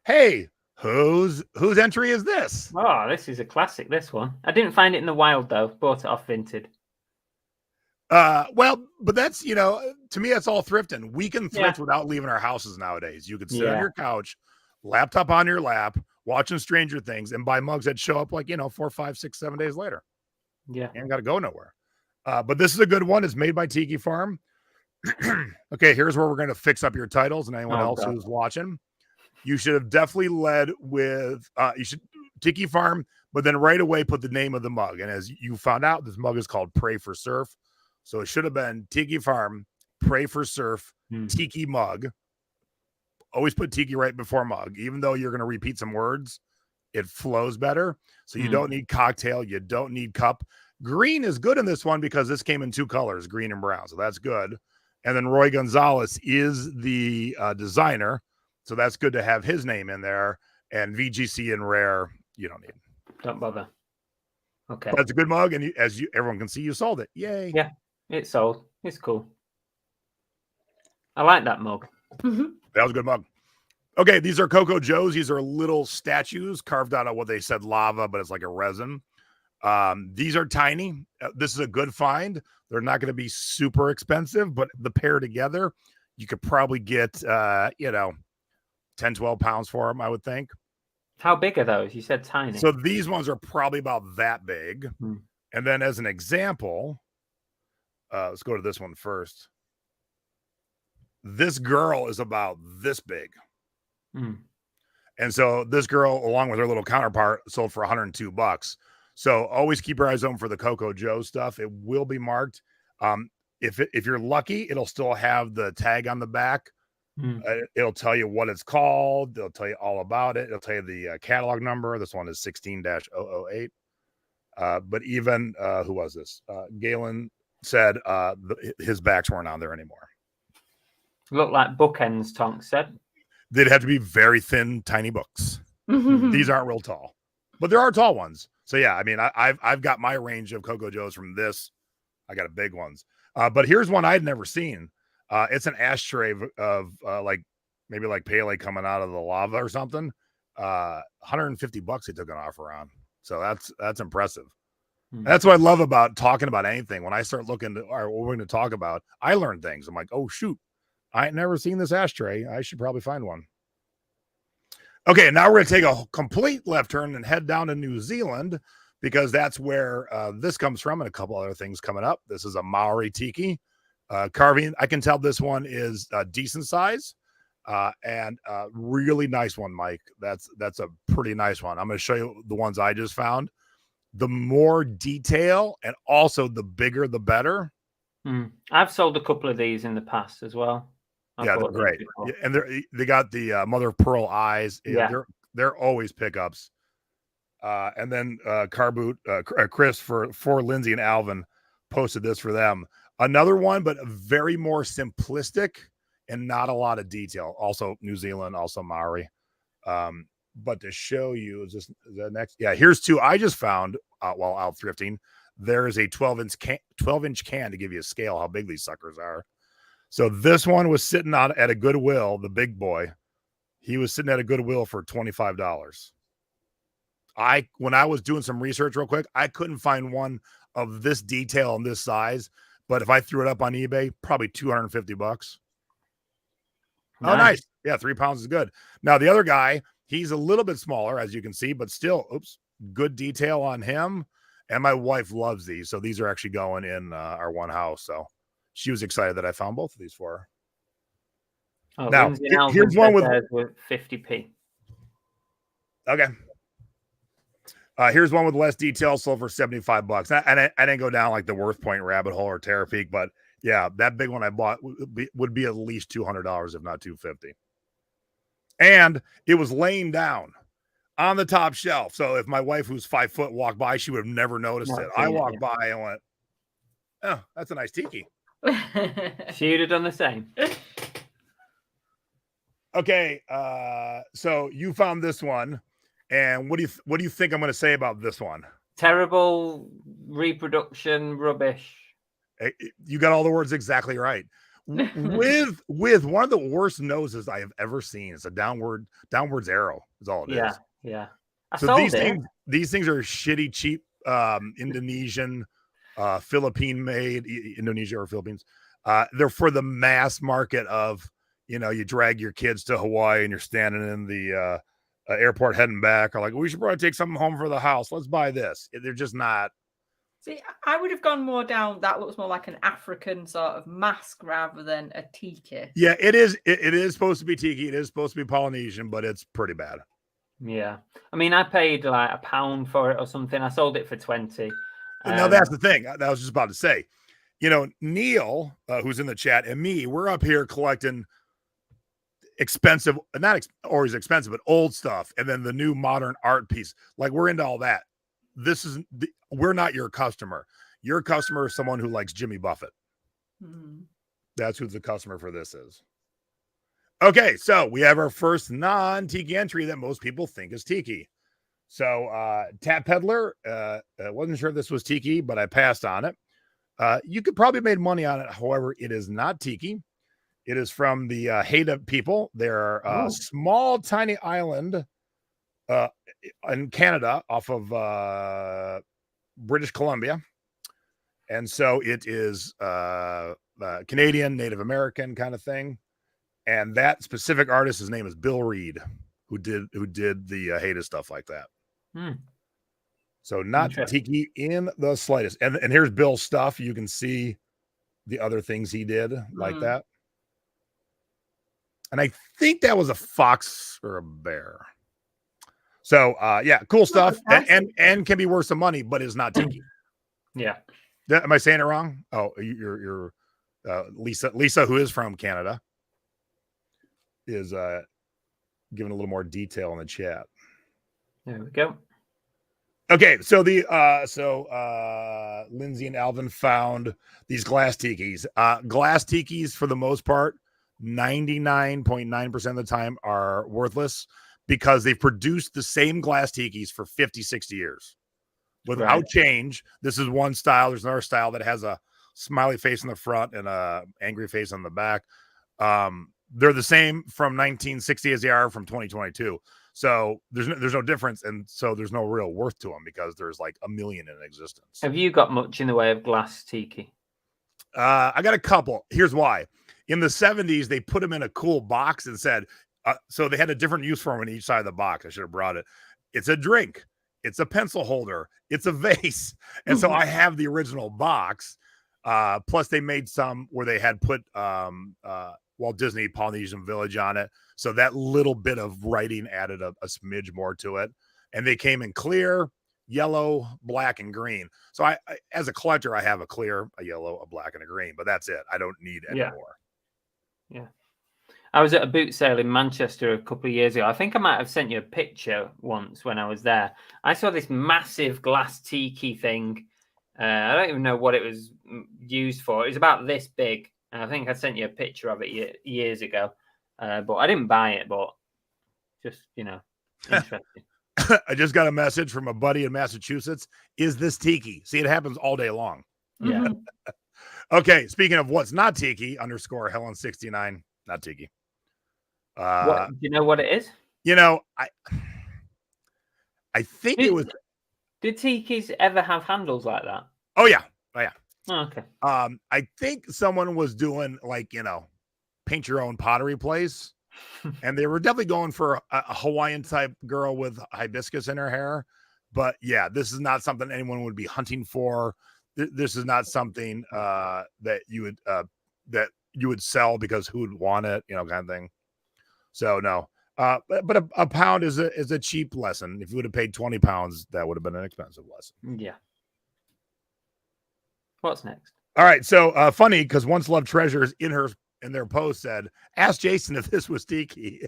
Speaker 6: Hey, whose entry is this?
Speaker 1: Oh, this is a classic. This one, I didn't find it in the wild though. Bought it off Vinted.
Speaker 6: Well, but that's to me that's all thrifting. We can thrift without leaving our houses nowadays. You could sit on your couch, laptop on your lap, watching Stranger Things, and buy mugs that show up like 4, 5, 6, 7 days later.
Speaker 1: Yeah,
Speaker 6: you ain't got to go nowhere. But this is a good one. It's made by Tiki Farm. Okay, here's where we're going to fix up your titles and anyone else who's watching. You should have definitely led with Tiki Farm, but then right away put the name of the mug. And as you found out, this mug is called Pray for Surf. So it should have been Tiki Farm, Pray for Surf, Tiki mug. Always put Tiki right before mug. Even though you're going to repeat some words, it flows better. So you don't need cocktail. You don't need cup. Green is good in this one because this came in 2 colors, green and brown. So that's good. And then Roy Gonzalez is the designer. So that's good to have his name in there. And VGC and Rare, you don't need.
Speaker 1: Don't bother. Okay.
Speaker 6: That's a good mug. And everyone can see you sold it. Yay.
Speaker 1: Yeah, it's sold. It's cool. I like that mug.
Speaker 6: That was a good mug. Okay, these are Coco Joe's. These are little statues carved out of what they said lava, but it's like a resin. These are tiny. This is a good find. They're not going to be super expensive, but the pair together, you could probably get, 10, 12 pounds for them, I would think.
Speaker 1: How big are those? You said tiny.
Speaker 6: So these ones are probably about that big. And then as an example, let's go to this one first. This girl is about this big. And so this girl, along with her little counterpart, sold for $102. So always keep your eyes open for the Coco Joe stuff. It will be marked. If you're lucky, it'll still have the tag on the back. It'll tell you what it's called. They'll tell you all about it. It'll tell you the catalog number. This one is 16-008. But even who was this? Galen said his backs weren't on there anymore.
Speaker 1: Look like bookends, Tonk said.
Speaker 6: They'd have to be very thin, tiny books. These aren't real tall, but there are tall ones. So yeah, I mean, I've got my range of Coco Joes from this. I got a big ones. But here's one I'd never seen. It's an ashtray of like maybe like Pele coming out of the lava or something. $150 they took an offer on. So that's impressive. That's what I love about talking about anything. When I start looking at what we're going to talk about, I learn things. I'm like, oh shoot, I ain't never seen this ashtray. I should probably find one. Okay, now we're going to take a complete left turn and head down to New Zealand because that's where this comes from and a couple other things coming up. This is a Maori tiki carving. I can tell this one is decent size and really nice one, Mike. That's a pretty nice one. I'm going to show you the ones I just found. The more detail and also the bigger, the better.
Speaker 1: I've sold a couple of these in the past as well.
Speaker 6: Yeah, they're great. Yeah, and they got the mother of pearl eyes.
Speaker 1: Yeah.
Speaker 6: They're always pickups. And then Chris for Lindsay and Alvin posted this for them. Another one, but very more simplistic and not a lot of detail. Also New Zealand, also Maori. But to show you, is this the next? Yeah, here's two I just found while out thrifting. There is a 12-inch can to give you a scale how big these suckers are. So this one was sitting on at a Goodwill, the big boy. He was sitting at a Goodwill for $25. When I was doing some research real quick, I couldn't find one of this detail and this size. But if I threw it up on eBay, probably $250. Nice. Oh, nice. Yeah, 3 pounds is good. Now the other guy, he's a little bit smaller, as you can see, but still, good detail on him. And my wife loves these. So these are actually going in our one house. So she was excited that I found both of these for her.
Speaker 1: Oh,
Speaker 6: now, here's one with
Speaker 1: 50p.
Speaker 6: Okay. Here's one with less detail, sold for $75. And I didn't go down like the Worth Point rabbit hole or Terra Peak, but yeah, that big one I bought would be at least $200, if not $250. And it was laying down on the top shelf. So if my wife, who's 5 foot, walked by, she would have never noticed it. I walked by and went, oh, that's a nice tiki.
Speaker 1: She would have done the same.
Speaker 6: Okay, so you found this one, and what do you think I'm going to say about this one?
Speaker 1: Terrible reproduction, rubbish.
Speaker 6: You got all the words exactly right. with one of the worst noses I have ever seen. It's a downwards arrow. Is all it is.
Speaker 1: Yeah.
Speaker 6: So these things are shitty, cheap Indonesian, Philippine made, Indonesia or Philippines. They're for the mass market of, you drag your kids to Hawaii and you're standing in the airport heading back, or like, we should probably take something home for the house. Let's buy this. They're just not.
Speaker 2: See, I would have gone more down. That looks more like an African sort of mask rather than a tiki.
Speaker 6: Yeah, it is. It is supposed to be tiki. It is supposed to be Polynesian, but it's pretty bad.
Speaker 1: Yeah, I mean, I paid like £1 for it or something. I sold it for 20.
Speaker 6: Now that's the thing. I was just about to say. Neil, who's in the chat, and me, we're up here collecting expensive, not always expensive, but old stuff, and then the new modern art piece. Like, we're into all that. We're not your customer. Your customer is someone who likes Jimmy Buffett. That's who the customer for this is. Okay, so we have our first non-tiki entry that most people think is tiki. So Tap Peddler, wasn't sure if this was tiki, but I passed on it. You could probably make money on it. However, it is not tiki. It is from the Haida people. They're a small, tiny island in Canada off of British Columbia. And so it is Canadian, Native American kind of thing. And that specific artist, his name is Bill Reed, who did the Haida stuff like that. So not tiki in the slightest. And here's Bill's stuff. You can see the other things he did like that. And I think that was a fox or a bear. So yeah, cool stuff,
Speaker 3: pricey.
Speaker 6: and can be worth some money, but is not tiki.
Speaker 1: Yeah.
Speaker 6: Am I saying it wrong? Oh, you're Lisa, who is from Canada, is giving a little more detail in the chat.
Speaker 1: There we go.
Speaker 6: Okay, so Lindsay and Alvin found these glass tikis. Glass tikis, for the most part, 99.9% of the time are worthless because they've produced the same glass tikis for 50, 60 years without change. This is one style. There's another style that has a smiley face in the front and a angry face on the back. They're the same from 1960 as they are from 2022. So there's no difference, and so there's no real worth to them because there's like a million in existence.
Speaker 1: Have you got much in the way of glass tiki?
Speaker 6: I got a couple. Here's why. In the 70s, they put them in a cool box and said, so they had a different use for them on each side of the box. I should have brought it. It's a drink. It's a pencil holder. It's a vase. And so I have the original box. Plus they made some where they had put Walt Disney Polynesian Village on it. So that little bit of writing added a smidge more to it. And they came in clear, yellow, black, and green. So I as a collector, I have a clear, a yellow, a black, and a green, but that's it. I don't need any more.
Speaker 1: Yeah. I was at a boot sale in Manchester a couple of years ago. I think I might have sent you a picture once when I was there. I saw this massive glass tiki thing. I don't even know what it was used for. It was about this big. I think I sent you a picture of it years ago. But I didn't buy it, but just, interesting.
Speaker 6: I just got a message from a buddy in Massachusetts. Is this tiki? See, it happens all day long.
Speaker 1: Yeah.
Speaker 6: Okay, speaking of what's not tiki, _Helen69, not tiki.
Speaker 1: Do you know what it is?
Speaker 6: I think it was.
Speaker 1: Did tikis ever have handles like that?
Speaker 6: Oh yeah.
Speaker 1: Oh, okay.
Speaker 6: I think someone was doing paint your own pottery place, and they were definitely going for a Hawaiian type girl with hibiscus in her hair. But yeah, this is not something anyone would be hunting for. This is not something that you would sell because who would want it, kind of thing. So no. But a pound is a cheap lesson. If you would have paid 20 pounds, that would have been an expensive lesson.
Speaker 1: Yeah. What's next?
Speaker 6: All right. So funny because Once Loved Treasures in their post said, ask Jason if this was tiki.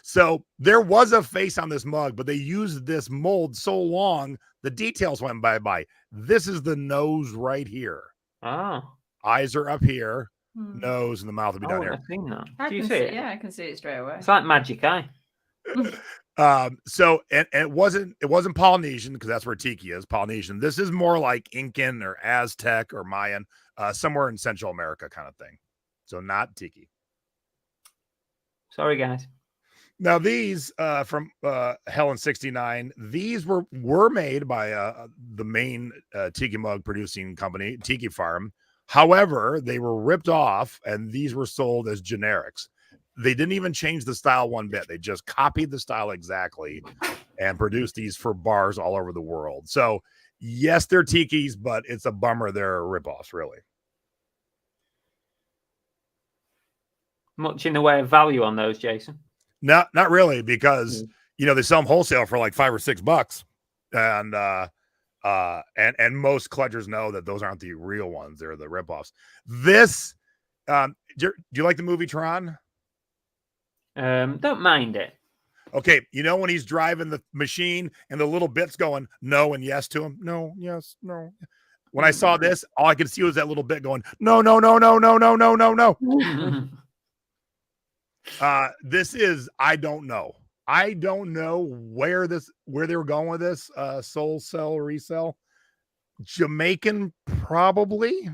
Speaker 6: So there was a face on this mug, but they used this mold so long, the details went bye-bye. This is the nose right here.
Speaker 1: Oh.
Speaker 6: Eyes are up here, nose, and the mouth will be down here.
Speaker 1: I've seen that.
Speaker 2: Do you see it? Yeah, I can see it straight away.
Speaker 1: It's like magic eye.
Speaker 6: So and it wasn't Polynesian because that's where tiki is, Polynesian. This is more like Incan or Aztec or Mayan, somewhere in Central America kind of thing. So not tiki.
Speaker 1: Sorry, guys.
Speaker 6: Now these from Helen69, these were made by the main tiki mug producing company, Tiki Farm. However, they were ripped off and these were sold as generics. They didn't even change the style one bit. They just copied the style exactly and produced these for bars all over the world. So yes, they're tikis, but it's a bummer they're ripoffs, really.
Speaker 1: Much in the way of value on those, Jason?
Speaker 6: Not really, because they sell them wholesale for like $5 or $6, and most collectors know that those aren't the real ones; they're the ripoffs. This, do you like the movie Tron?
Speaker 1: Don't mind it.
Speaker 6: Okay, when he's driving the machine and the little bits going no and yes to him, no, yes, no. When I saw this, all I could see was that little bit going no, no, no, no, no, no, no, no, no. This is I don't know where they were going with this soul cell resell. Jamaican, probably.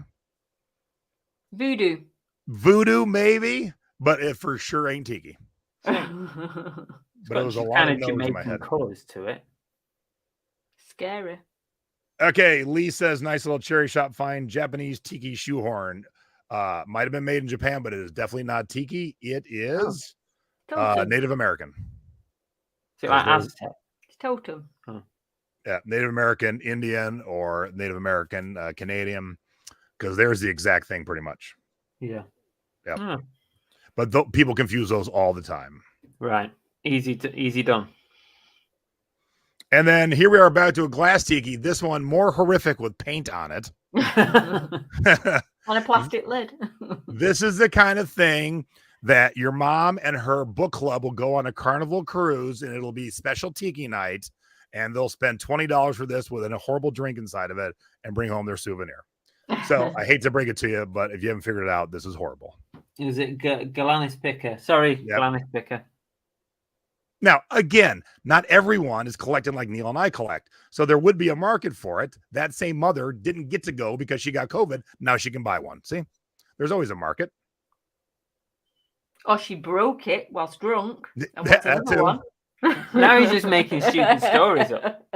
Speaker 6: Voodoo maybe, but it for sure ain't tiki. But it was a lot of no's in my head.
Speaker 1: Colors to it.
Speaker 2: Scary.
Speaker 6: Okay, Lee says nice little cherry shop find, Japanese tiki shoehorn. Might have been made in Japan, but it is definitely not tiki. It is Native American.
Speaker 1: So Aztec.
Speaker 2: It's totem.
Speaker 6: Yeah, Native American, Indian, or Native American, Canadian, because there's the exact thing pretty much.
Speaker 1: Yeah.
Speaker 6: Yeah. But people confuse those all the time.
Speaker 1: Right. Easy done.
Speaker 6: And then here we are back to a glass tiki. This one more horrific with paint on it.
Speaker 2: On a plastic lid.
Speaker 6: This is the kind of thing that your mom and her book club will go on a carnival cruise, and it'll be special tiki night, and they'll spend $20 for this with a horrible drink inside of it and bring home their souvenir. So I hate to break it to you, but if you haven't figured it out, this is horrible.
Speaker 1: Is it Galanis Picker? Sorry,
Speaker 6: Yep.
Speaker 1: Galanis Picker.
Speaker 6: Now, again, not everyone is collecting like Neil and I collect. So there would be a market for it. That same mother didn't get to go because she got COVID. Now she can buy one. See, there's always a market.
Speaker 2: Or she broke it whilst drunk. And
Speaker 6: That
Speaker 2: wants another
Speaker 6: too.
Speaker 2: one.
Speaker 1: Now he's just making stupid stories up.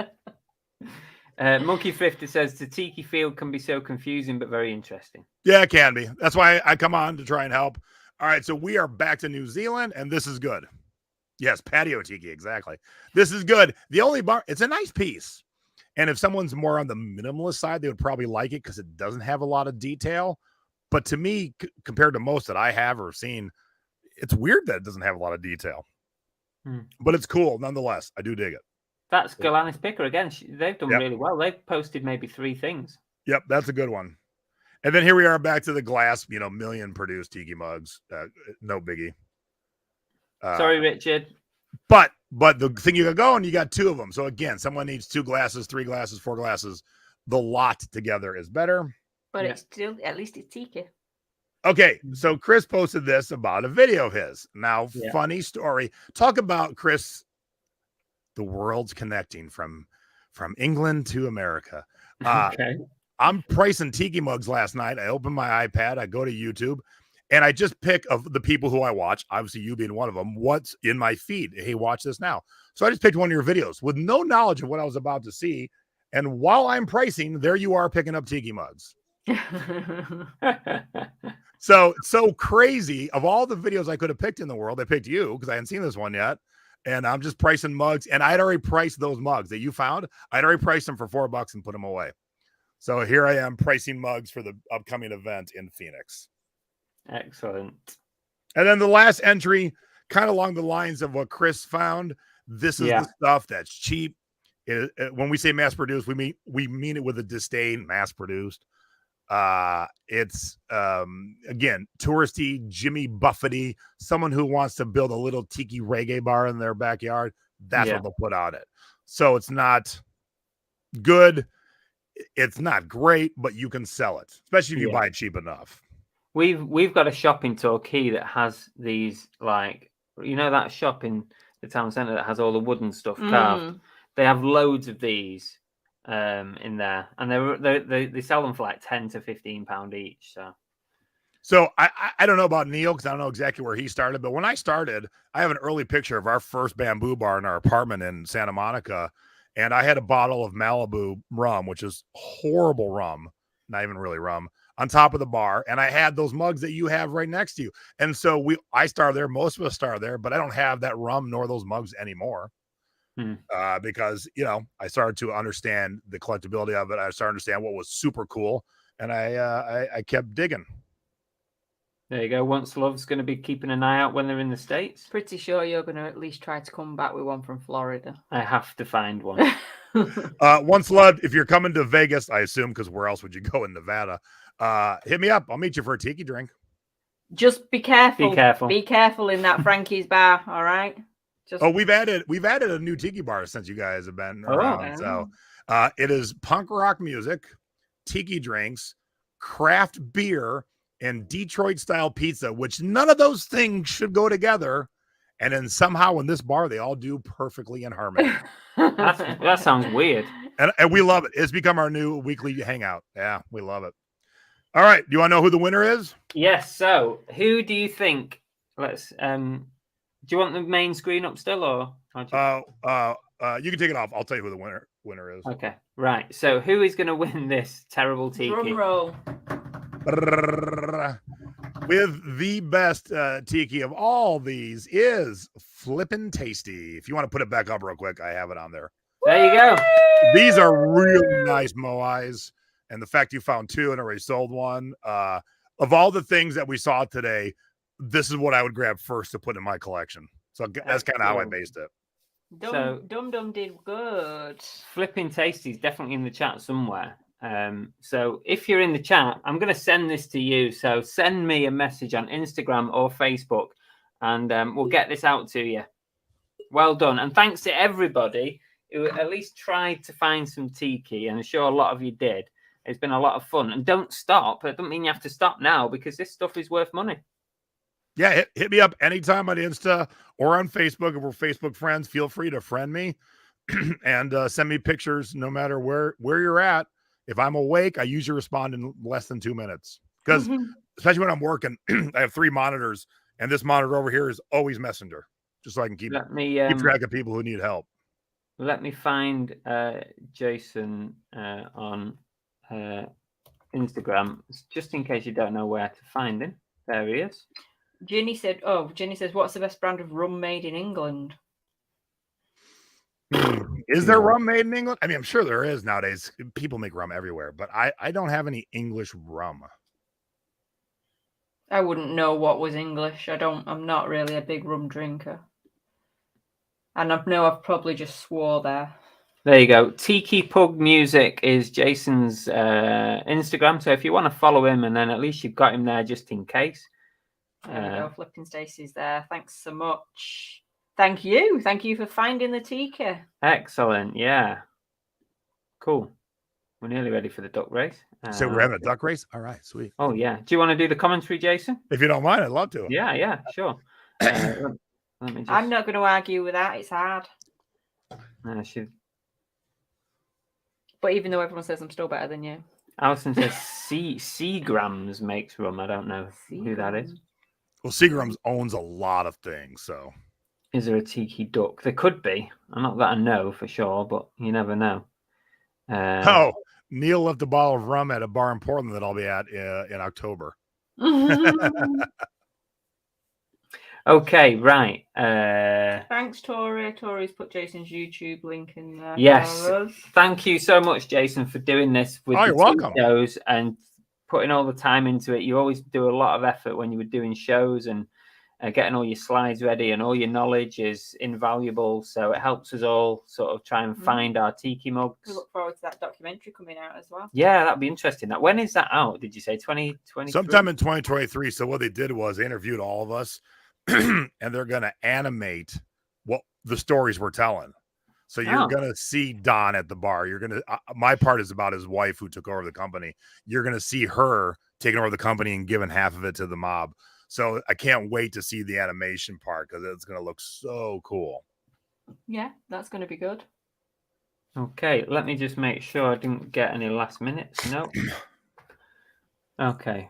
Speaker 1: Monkey 50 says the tiki field can be so confusing but very interesting.
Speaker 6: Yeah, it can be. That's why I come on to try and help. All right, so we are back to New Zealand, and this is good. Yes, patio tiki, exactly. This is good. The only bar, it's a nice piece. And if someone's more on the minimalist side, they would probably like it because it doesn't have a lot of detail. But to me, compared to most that I have or seen, it's weird that it doesn't have a lot of detail. But it's cool nonetheless. I do dig it.
Speaker 1: That's Galanis Picker again. They've done
Speaker 6: Yep.
Speaker 1: really well. They've posted maybe 3 things.
Speaker 6: Yep, that's a good one. And then here we are back to the glass, million produced tiki mugs. No biggie.
Speaker 1: Sorry, Richard.
Speaker 6: But the thing you got going, you got 2 of them. So again, someone needs 2 glasses, 3 glasses, 4 glasses. The lot together is better.
Speaker 2: But it's still, at least it's tiki.
Speaker 6: Okay, so Chris posted this about a video of his. Now,
Speaker 1: Yeah.
Speaker 6: funny story. Talk about Chris. The world's connecting from England to America.
Speaker 1: Okay.
Speaker 6: I'm pricing tiki mugs last night. I opened my iPad. I go to YouTube. And I just pick of the people who I watch, obviously you being one of them, what's in my feed. Hey, watch this now. So I just picked one of your videos with no knowledge of what I was about to see. And while I'm pricing, there you are picking up tiki mugs. So it's so crazy. Of all the videos I could have picked in the world, I picked you because I hadn't seen this one yet. And I'm just pricing mugs. And I'd already priced those mugs that you found. I'd already priced them for $4 and put them away. So here I am pricing mugs for the upcoming event in Phoenix.
Speaker 1: Excellent.
Speaker 6: And then the last entry, kind of along the lines of what Chris found. This is the stuff that's cheap. When we say mass produced, we mean it with a disdain. Mass produced. It's again touristy, Jimmy Buffety, someone who wants to build a little tiki reggae bar in their backyard. That's what they'll put on it. So it's not good. It's not great, but you can sell it, especially if you buy it cheap enough.
Speaker 1: We've got a shop in Torquay that has these, like, that shop in the town centre that has all the wooden stuff carved. They have loads of these in there, and they sell them for like £10 to £15 each.
Speaker 6: So I don't know about Neil because I don't know exactly where he started, but when I started, I have an early picture of our first bamboo bar in our apartment in Santa Monica, and I had a bottle of Malibu rum, which is horrible rum, not even really rum, on top of the bar, and I had those mugs that you have right next to you. And so I started there, most of us started there, but I don't have that rum nor those mugs anymore. Because I started to understand the collectability of it. I started to understand what was super cool, and I kept digging.
Speaker 1: There you go. Once Love's going to be keeping an eye out when they're in the States.
Speaker 2: Pretty sure you're going to at least try to come back with one from Florida.
Speaker 1: I have to find one.
Speaker 6: Once Love, if you're coming to Vegas, I assume, because where else would you go in Nevada? Hit me up. I'll meet you for a tiki drink.
Speaker 2: Just be careful.
Speaker 1: Be careful.
Speaker 2: Be careful in that Frankie's bar. All right.
Speaker 6: We've added a new tiki bar since you guys have been around. So it is punk rock music, tiki drinks, craft beer, and Detroit style pizza, which none of those things should go together. And then somehow in this bar, they all do perfectly in harmony.
Speaker 1: That sounds weird.
Speaker 6: And we love it. It's become our new weekly hangout. Yeah, we love it. All right. Do you want to know who the winner is?
Speaker 1: Yes. So who do you think? Let's do you want the main screen up still, or
Speaker 6: you can take it off. I'll tell you who the winner is.
Speaker 1: Okay, right. So who is going to win this terrible tiki?
Speaker 2: Drum roll.
Speaker 6: With the best tiki of all these is Flippin' Tasty. If you want to put it back up real quick, I have it on there.
Speaker 1: There you go.
Speaker 6: These are really nice moais, and the fact you found 2 and already sold one. Of all the things that we saw today, this is what I would grab first to put in my collection. So that's kind of how I based it.
Speaker 2: Dum Dum did good.
Speaker 1: Flipping Tasty is definitely in the chat somewhere. So if you're in the chat, I'm going to send this to you. So send me a message on Instagram or Facebook, and we'll get this out to you. Well done. And thanks to everybody who at least tried to find some tiki, and I'm sure a lot of you did. It's been a lot of fun. And don't stop. It doesn't mean you have to stop now, because this stuff is worth money.
Speaker 6: Yeah, hit me up anytime on Insta or on Facebook. If we're Facebook friends, feel free to friend me and send me pictures no matter where you're at. If I'm awake, I usually respond in less than 2 minutes, because especially when I'm working, I have 3 monitors, and this monitor over here is always Messenger, just so I can keep track of people who need help.
Speaker 1: Let me find Jason on Instagram, just in case you don't know where to find him. There he is.
Speaker 2: Jenny says, what's the best brand of rum made in England?
Speaker 6: Is there rum made in England? I mean, I'm sure there is nowadays. People make rum everywhere, but I don't have any English rum.
Speaker 2: I wouldn't know what was English. I'm not really a big rum drinker. And I've probably just swore there.
Speaker 1: There you go. Tiki Pug Music is Jason's Instagram. So if you want to follow him, and then at least you've got him there just in case.
Speaker 2: There we go. Flipping Stacey's there. Thanks so much. Thank you. Thank you for finding the tiki.
Speaker 1: Excellent. Yeah. Cool. We're nearly ready for the duck race.
Speaker 6: So we're having a duck race? All right, sweet.
Speaker 1: Oh, yeah. Do you want to do the commentary, Jason?
Speaker 6: If you don't mind, I'd love to.
Speaker 1: Yeah, sure. Let me just...
Speaker 2: I'm not going to argue with that. It's hard. But even though everyone says I'm still better than you.
Speaker 1: Alison says Seagrams makes rum. I don't know who that is.
Speaker 6: Well, Seagrams owns a lot of things, so.
Speaker 1: Is there a tiki duck? There could be. Not that I know for sure, but you never know.
Speaker 6: Neil left a bottle of rum at a bar in Portland that I'll be at in October.
Speaker 1: Okay, right.
Speaker 2: Thanks, Tori. Tori's put Jason's YouTube link in there.
Speaker 1: Yes. Thank you so much, Jason, for doing this with the
Speaker 6: welcome.
Speaker 1: shows and putting all the time into it. You always do a lot of effort when you were doing shows, and getting all your slides ready, and all your knowledge is invaluable. So it helps us all sort of try and find our tiki mugs.
Speaker 2: We look forward to that documentary coming out as well.
Speaker 1: Yeah, that'd be interesting. When is that out? Did you say 2023?
Speaker 6: Sometime in 2023. So what they did was they interviewed all of us, and they're going to animate what the stories we're telling. So you're going to see Don at the bar. You're going to, my part is about his wife who took over the company. You're going to see her taking over the company and giving half of it to the mob. So I can't wait to see the animation part, because it's going to look so cool.
Speaker 2: Yeah, that's going to be good.
Speaker 1: Okay, let me just make sure I didn't get any last minutes. No. Okay.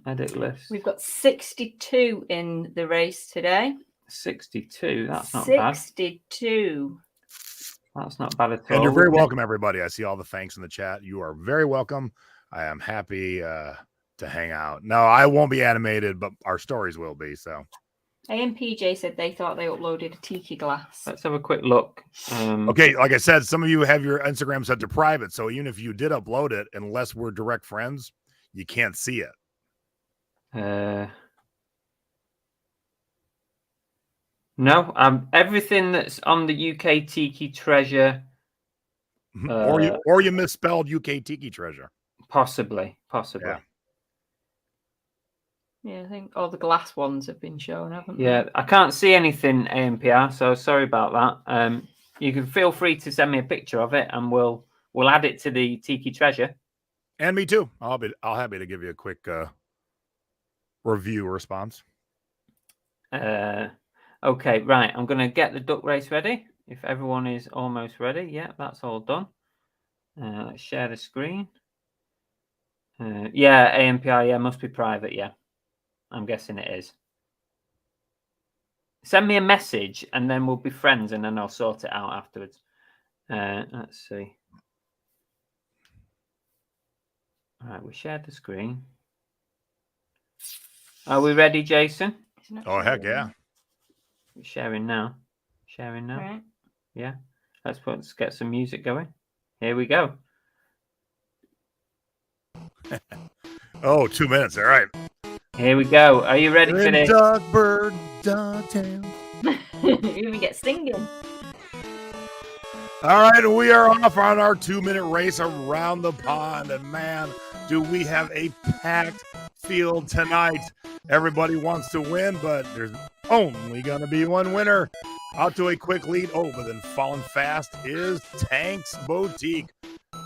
Speaker 1: Edit list.
Speaker 2: We've got 62 in the race today.
Speaker 1: 62. That's not bad.
Speaker 2: 62.
Speaker 1: That's not bad at all.
Speaker 6: And you're very welcome, everybody. I see all the thanks in the chat. You are very welcome. I am happy to hang out. No, I won't be animated, but our stories will be. So
Speaker 2: AMPJ said they thought they uploaded a tiki glass.
Speaker 1: Let's have a quick look.
Speaker 6: Okay, like I said, some of you have your Instagram set to private, so even if you did upload it, unless we're direct friends, you can't see it.
Speaker 1: No, everything that's on the UK Tiki Treasure,
Speaker 6: or you misspelled UK Tiki Treasure.
Speaker 1: Possibly.
Speaker 2: Yeah, I think all the glass ones have been shown, haven't they?
Speaker 1: Yeah, I can't see anything, AMPR, so sorry about that. You can feel free to send me a picture of it, and we'll add it to the Tiki Treasure.
Speaker 6: And me too. I'll happy to give you a quick review response.
Speaker 1: Okay, right. I'm going to get the duck race ready. If everyone is almost ready. Yeah, that's all done. Let's share the screen. Yeah, AMPR, yeah, must be private, yeah. I'm guessing it is. Send me a message, and then we'll be friends, and then I'll sort it out afterwards. Let's see. All right, we shared the screen. Are we ready, Jason?
Speaker 6: Oh, heck yeah.
Speaker 1: We're sharing now.
Speaker 2: Right.
Speaker 1: Yeah. Let's get some music going. Here we go.
Speaker 6: Oh, 2 minutes. All right.
Speaker 1: Here we go. Are you ready for this?
Speaker 6: Duckburg, Ducktown.
Speaker 3: You even get singing.
Speaker 6: All right, we are off on our 2-minute race around the pond, and man, do we have a packed field tonight. Everybody wants to win, but there's only going to be one winner. Out to a quick lead. Oh, but then falling fast is Tank's Boutique.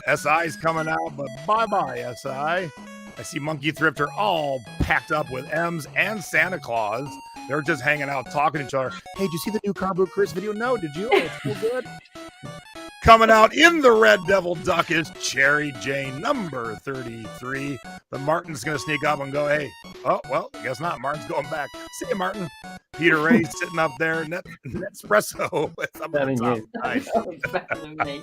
Speaker 6: SI's coming out, but bye-bye, SI. I see Monkey Thrifter all packed up with M's and Santa Claus. They're just hanging out, talking to each other. Hey, did you see the new Car Boot Chris video? No, did you? Oh, it's so good. Coming out in the Red Devil Duck is Cherry Jane, number 33. But Martin's going to sneak up and go, hey, oh, well, guess not. Martin's going back. See you, Martin. Peter Ray's sitting up there, Nespresso. With some of the top. Nice.
Speaker 3: Better than me.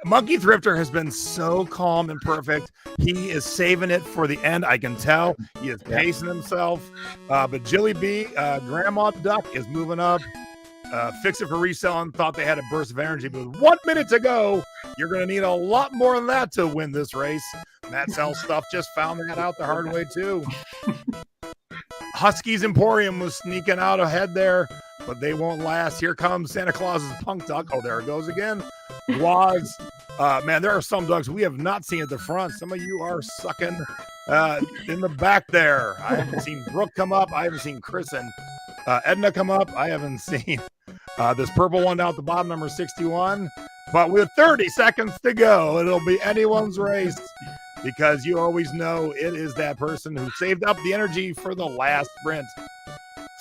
Speaker 6: Monkey Thrifter has been so calm and perfect. He is saving it for the end. I can tell. He is pacing himself. But Jilly B, Grandma Duck, is moving up. Fix It for Reselling thought they had a burst of energy, but with 1 minute to go, you're going to need a lot more than that to win this race. Matt Sells Stuff just found that out the hard way, too. Husky's Emporium was sneaking out ahead there, but they won't last. Here comes Santa Claus's Punk Duck. Oh, there it goes again. Was, man, there are some ducks we have not seen at the front. Some of you are sucking in the back there. I haven't seen Brooke come up. I haven't seen Chris and Edna come up. I haven't seen this purple one down at the bottom, number 61. But with 30 seconds to go, it'll be anyone's race, because you always know it is that person who saved up the energy for the last sprint.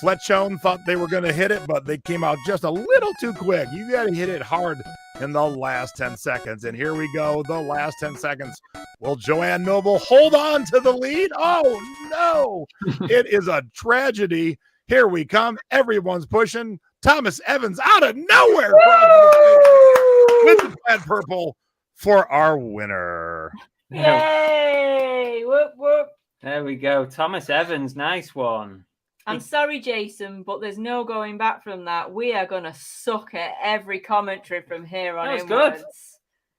Speaker 6: Fletchone thought they were going to hit it, but they came out just a little too quick. You got to hit it hard in the last 10 seconds. And here we go, the last 10 seconds. Will Joanne Noble hold on to the lead? Oh, no. It is a tragedy. Here we come. Everyone's pushing. Thomas Evans out of nowhere with the plaid purple for our winner.
Speaker 3: Yay! Whoop, whoop.
Speaker 1: There we go. Thomas Evans, nice one.
Speaker 3: I'm sorry, Jason, but there's no going back from that. We are going to suck at every commentary from here on
Speaker 1: That was
Speaker 3: inwards.
Speaker 1: good.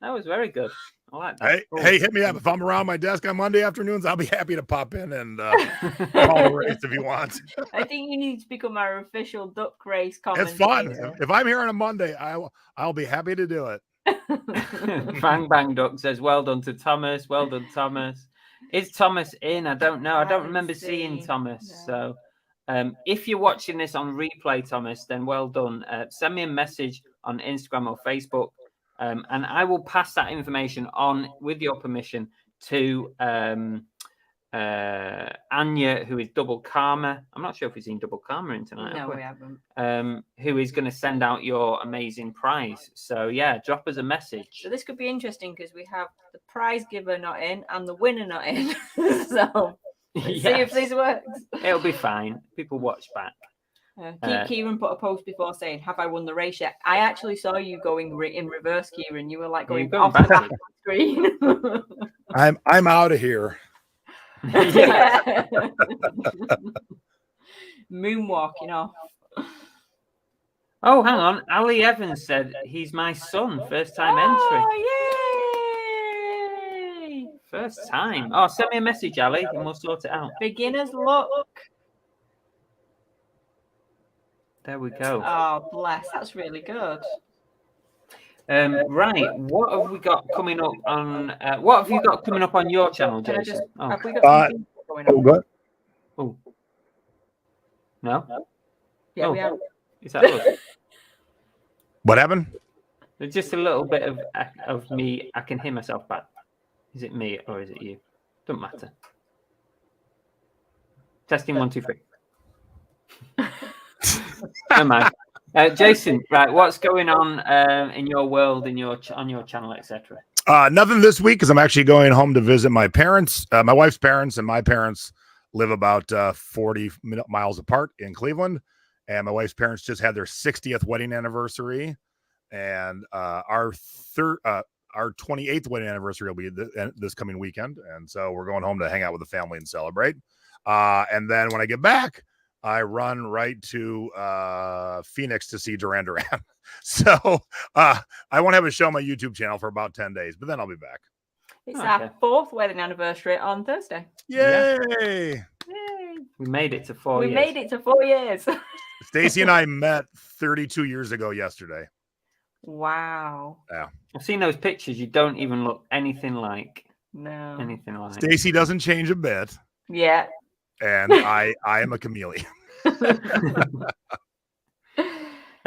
Speaker 1: That was very good. I like that.
Speaker 6: Hey, hit me up. If I'm around my desk on Monday afternoons, I'll be happy to pop in and call the race if you want.
Speaker 3: I think you need to become our official duck race commentator.
Speaker 6: It's fun. If I'm here on a Monday, I'll be happy to do it.
Speaker 1: Bang Bang Duck says, well done to Thomas. Well done, Thomas. Is Thomas in? I don't know. I don't remember seeing Thomas.
Speaker 3: No.
Speaker 1: So if you're watching this on replay, Thomas, then well done. Send me a message on Instagram or Facebook. And I will pass that information on, with your permission, to Anya, who is Double Karma. I'm not sure if we've seen Double Karma in tonight.
Speaker 3: No, we haven't.
Speaker 1: Who is going to send out your amazing prize. So, yeah, drop us a message.
Speaker 3: So this could be interesting because we have the prize giver not in and the winner not in. So let's see if this works.
Speaker 1: It'll be fine. People watch back.
Speaker 3: Kieran put a post before saying, have I won the race yet? I actually saw you going in reverse, Kieran. You were like going off the back of the screen.
Speaker 6: I'm out of here.
Speaker 3: Moonwalking off.
Speaker 1: Oh, hang on. Ali Evans said he's my son. First time entry.
Speaker 3: Yay!
Speaker 1: First time. Oh, send me a message, Ali, and we'll sort it out.
Speaker 3: Beginner's luck.
Speaker 1: There we go.
Speaker 3: Oh, bless. That's really good.
Speaker 1: Right. What have we got coming up on? What have you got coming up on your channel, Jason?
Speaker 3: Have we got something going on?
Speaker 6: Good.
Speaker 1: Oh. No?
Speaker 3: Yeah, we have.
Speaker 1: Is that us?
Speaker 6: What happened?
Speaker 1: There's just a little bit of me. I can hear myself back. Is it me or is it you? Doesn't matter. Testing 1, 2, 3. Never mind. Jason, right? What's going on in your world, on your channel, etc.?
Speaker 6: Nothing this week because I'm actually going home to visit my parents. My wife's parents and my parents live about 40 miles apart in Cleveland, and my wife's parents just had their 60th wedding anniversary, and our 28th wedding anniversary will be this coming weekend, and so we're going home to hang out with the family and celebrate. And then when I get back, I run right to Phoenix to see Duran Duran. So I won't have a show on my YouTube channel for about 10 days, but then I'll be back.
Speaker 3: It's our 4th wedding anniversary on Thursday.
Speaker 6: Yay!
Speaker 3: Yay!
Speaker 1: We made it to 4
Speaker 2: We
Speaker 1: years.
Speaker 2: made it to 4 years.
Speaker 6: Stacy and I met 32 years ago yesterday.
Speaker 2: Wow.
Speaker 6: Yeah.
Speaker 1: I've seen those pictures. You don't even look anything like
Speaker 2: No.
Speaker 1: anything like.
Speaker 6: Stacy doesn't change a bit,
Speaker 2: Yeah.
Speaker 6: and I am a chameleon.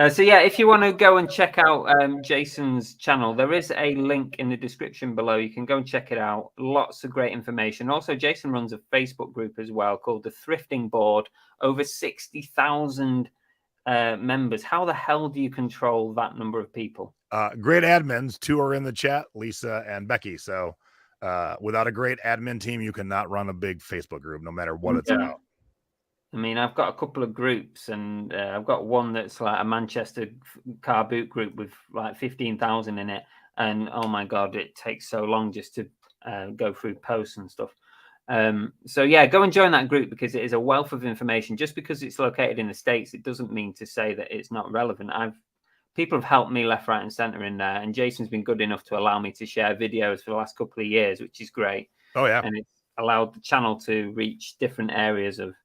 Speaker 1: So yeah, if you want to go and check out Jason's channel, there is a link in the description below. You can go and check it out. Lots of great information. Also, Jason runs a Facebook group as well called the Thrifting Board. Over 60,000 members. How the hell do you control that number of people?
Speaker 6: Great admins. 2 are in the chat, Lisa and Becky. So without a great admin team, you cannot run a big Facebook group, no matter what it's about.
Speaker 1: I mean, I've got a couple of groups, and I've got one that's like a Manchester car boot group with like 15,000 in it. And oh my God, it takes so long just to go through posts and stuff. So yeah, go and join that group because it is a wealth of information. Just because it's located in the States, it doesn't mean to say that it's not relevant. People have helped me left, right, and center in there, and Jason's been good enough to allow me to share videos for the last couple of years, which is great.
Speaker 6: Oh yeah,
Speaker 1: and it's allowed the channel to reach different areas of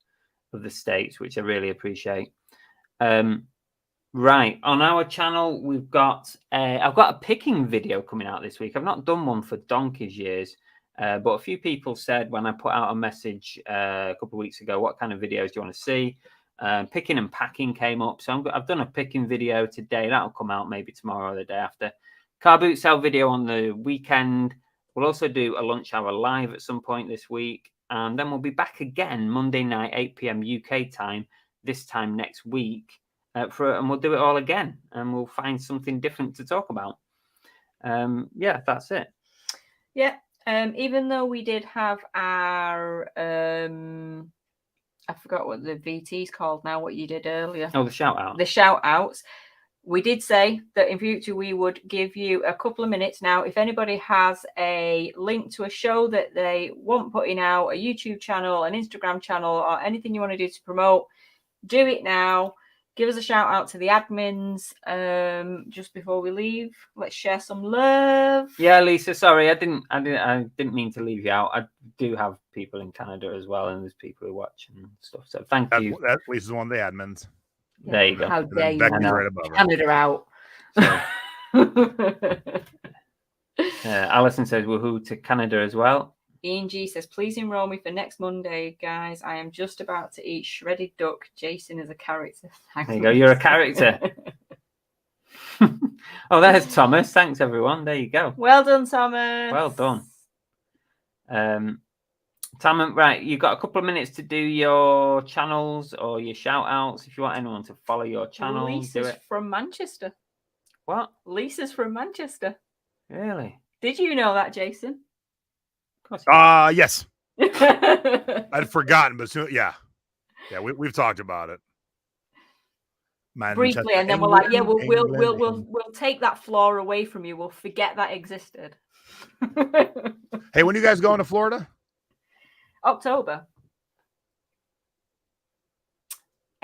Speaker 1: the States, which I really appreciate. Right, on our channel, we've got I've got a picking video coming out this week. I've not done one for donkey's years, but a few people said when I put out a message a couple of weeks ago, what kind of videos do you want to see? Picking and packing came up, so I've done a picking video today. That'll come out maybe tomorrow or the day after. Car boot sale video on the weekend. We'll also do a lunch hour live at some point this week. And then we'll be back again Monday night, 8 p.m. UK time, this time next week. And we'll do it all again. And we'll find something different to talk about. Yeah, that's it.
Speaker 2: Yeah. Even though we did have our, I forgot what the VT's called now, what you did earlier.
Speaker 1: Oh, the shout out.
Speaker 2: The shout outs. We did say that in future we would give you a couple of minutes. Now, if anybody has a link to a show that they want putting out, a YouTube channel, an Instagram channel, or anything you want to do to promote, do it now. Give us a shout out to the admins just before we leave. Let's share some love.
Speaker 1: Yeah, Lisa, sorry, I didn't mean to leave you out. I do have people in Canada as well, and there's people who watch and stuff. So thank you.
Speaker 6: That's Lisa's one of the admins.
Speaker 2: Yeah,
Speaker 1: there you go.
Speaker 2: How dare you?
Speaker 6: Becky's right above her.
Speaker 2: Canada out.
Speaker 1: Alison says woohoo to Canada as well.
Speaker 2: Ian G says, please enroll me for next Monday, guys. I am just about to eat shredded duck. Jason is a character. Thanks.
Speaker 1: There you go. You're a character. Oh, there's Thomas. Thanks, everyone. There you go.
Speaker 2: Well done, Thomas.
Speaker 1: Well done. Tom, right, you've got a couple of minutes to do your channels or your shout outs. If you want anyone to follow your channel,
Speaker 2: Lisa's
Speaker 1: do it.
Speaker 2: from Manchester.
Speaker 1: What?
Speaker 2: Lisa's from Manchester.
Speaker 1: Really?
Speaker 2: Did you know that, Jason?
Speaker 1: Of course.
Speaker 6: Yes. I'd forgotten, but soon, yeah, we've talked about it.
Speaker 2: Briefly,
Speaker 6: Manchester,
Speaker 2: and then we're like, yeah,
Speaker 6: England,
Speaker 2: we'll take that flaw away from you. We'll forget that existed.
Speaker 6: Hey, when you guys going to Florida?
Speaker 2: October.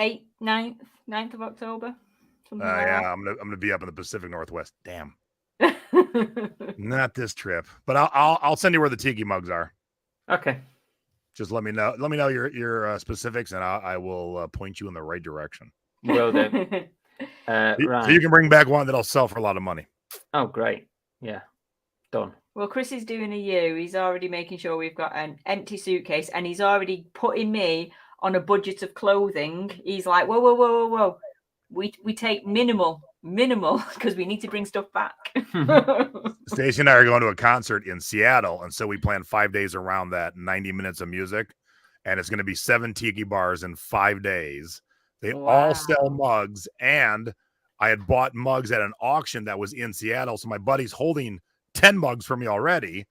Speaker 2: 8th, 9th of October. Something like
Speaker 6: Yeah, I'm gonna be up in the Pacific Northwest. Damn,
Speaker 2: that.
Speaker 6: not this trip, but I'll send you where the tiki mugs are.
Speaker 1: Okay.
Speaker 6: Just let me know. Let me know your specifics, and I will point you in the right direction.
Speaker 1: Will do. Right.
Speaker 6: So you can bring back one that'll sell for a lot of money.
Speaker 1: Oh, great. Yeah. Done.
Speaker 2: Well, Chris is doing a you. He's already making sure we've got an empty suitcase, and he's already putting me on a budget of clothing. He's like, whoa. We take minimal, because we need to bring stuff back.
Speaker 6: Stacey and I are going to a concert in Seattle, and so we planned 5 days around that, 90 minutes of music, and it's going to be 7 tiki bars in 5 days. They all sell mugs, and I had bought mugs at an auction that was in Seattle, so my buddy's holding 10 mugs for me already,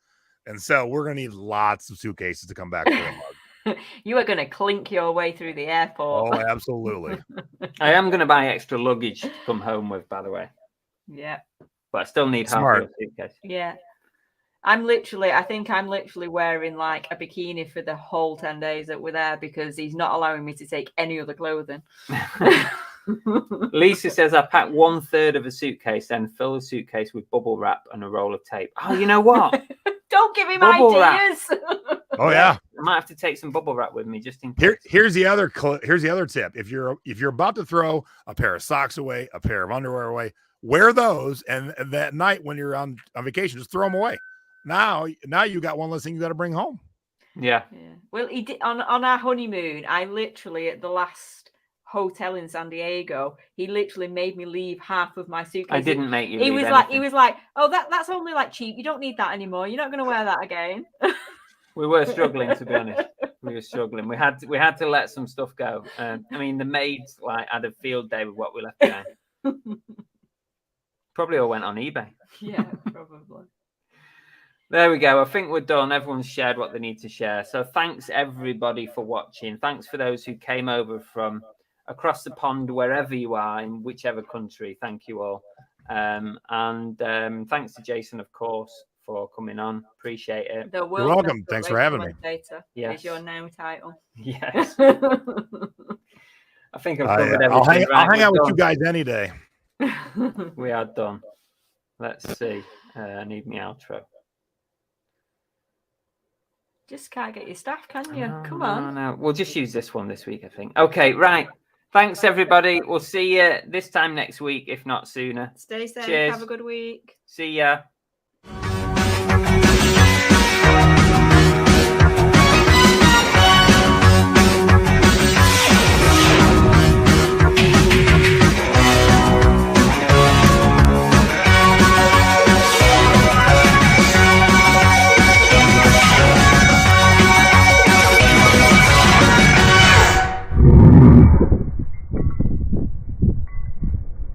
Speaker 6: and so we're going to need lots of suitcases to come back for a mug.
Speaker 2: You are going to clink your way through the airport.
Speaker 6: Oh, absolutely.
Speaker 1: I am going to buy extra luggage to come home with, by the way.
Speaker 2: Yeah.
Speaker 1: But I still need
Speaker 6: Smart.
Speaker 1: half a suitcase.
Speaker 2: Yeah. I think I'm literally wearing like a bikini for the whole 10 days that we're there because he's not allowing me to take any other clothing.
Speaker 1: Lisa says I packed 1/3 of a suitcase, then fill the suitcase with bubble wrap and a roll of tape. Oh, you know what?
Speaker 2: Don't give him
Speaker 1: Bubble
Speaker 2: ideas.
Speaker 6: Oh yeah.
Speaker 1: I might have to take some bubble wrap with me just in case.
Speaker 6: Here's the other tip. If you're about to throw a pair of socks away, a pair of underwear away, wear those, and that night when you're on vacation, just throw them away. Now you got one less thing you got to bring home.
Speaker 1: Yeah.
Speaker 2: Well, he did on our honeymoon. I literally at the last hotel in San Diego, he literally made me leave half of my suitcase.
Speaker 1: I didn't make you.
Speaker 2: He
Speaker 1: leave
Speaker 2: was
Speaker 1: anything.
Speaker 2: like, oh, that's only like cheap. You don't need that anymore. You're not going to wear that again.
Speaker 1: We were struggling, to be honest. We were struggling. We had to let some stuff go. I mean, the maids had a field day with what we left behind. Probably all went on eBay.
Speaker 2: Yeah, probably.
Speaker 1: There we go. I think we're done. Everyone's shared what they need to share. So thanks everybody for watching. Thanks for those who came over from across the pond, wherever you are, in whichever country. Thank you all. And thanks to Jason, of course, for coming on. Appreciate it.
Speaker 2: You're
Speaker 6: welcome. Thanks for having me.
Speaker 2: Yes. Is your now title.
Speaker 1: Yes. I think I've covered everything.
Speaker 6: I'll hang out with you guys any day.
Speaker 1: We are done. Let's see. I need my outro.
Speaker 2: Just can't get your stuff, can you? Come on.
Speaker 1: No. We'll just use this one this week, I think. Okay, right. Thanks, everybody. We'll see you this time next week, if not sooner.
Speaker 2: Stay safe.
Speaker 1: Cheers.
Speaker 2: Have a good week.
Speaker 1: See ya.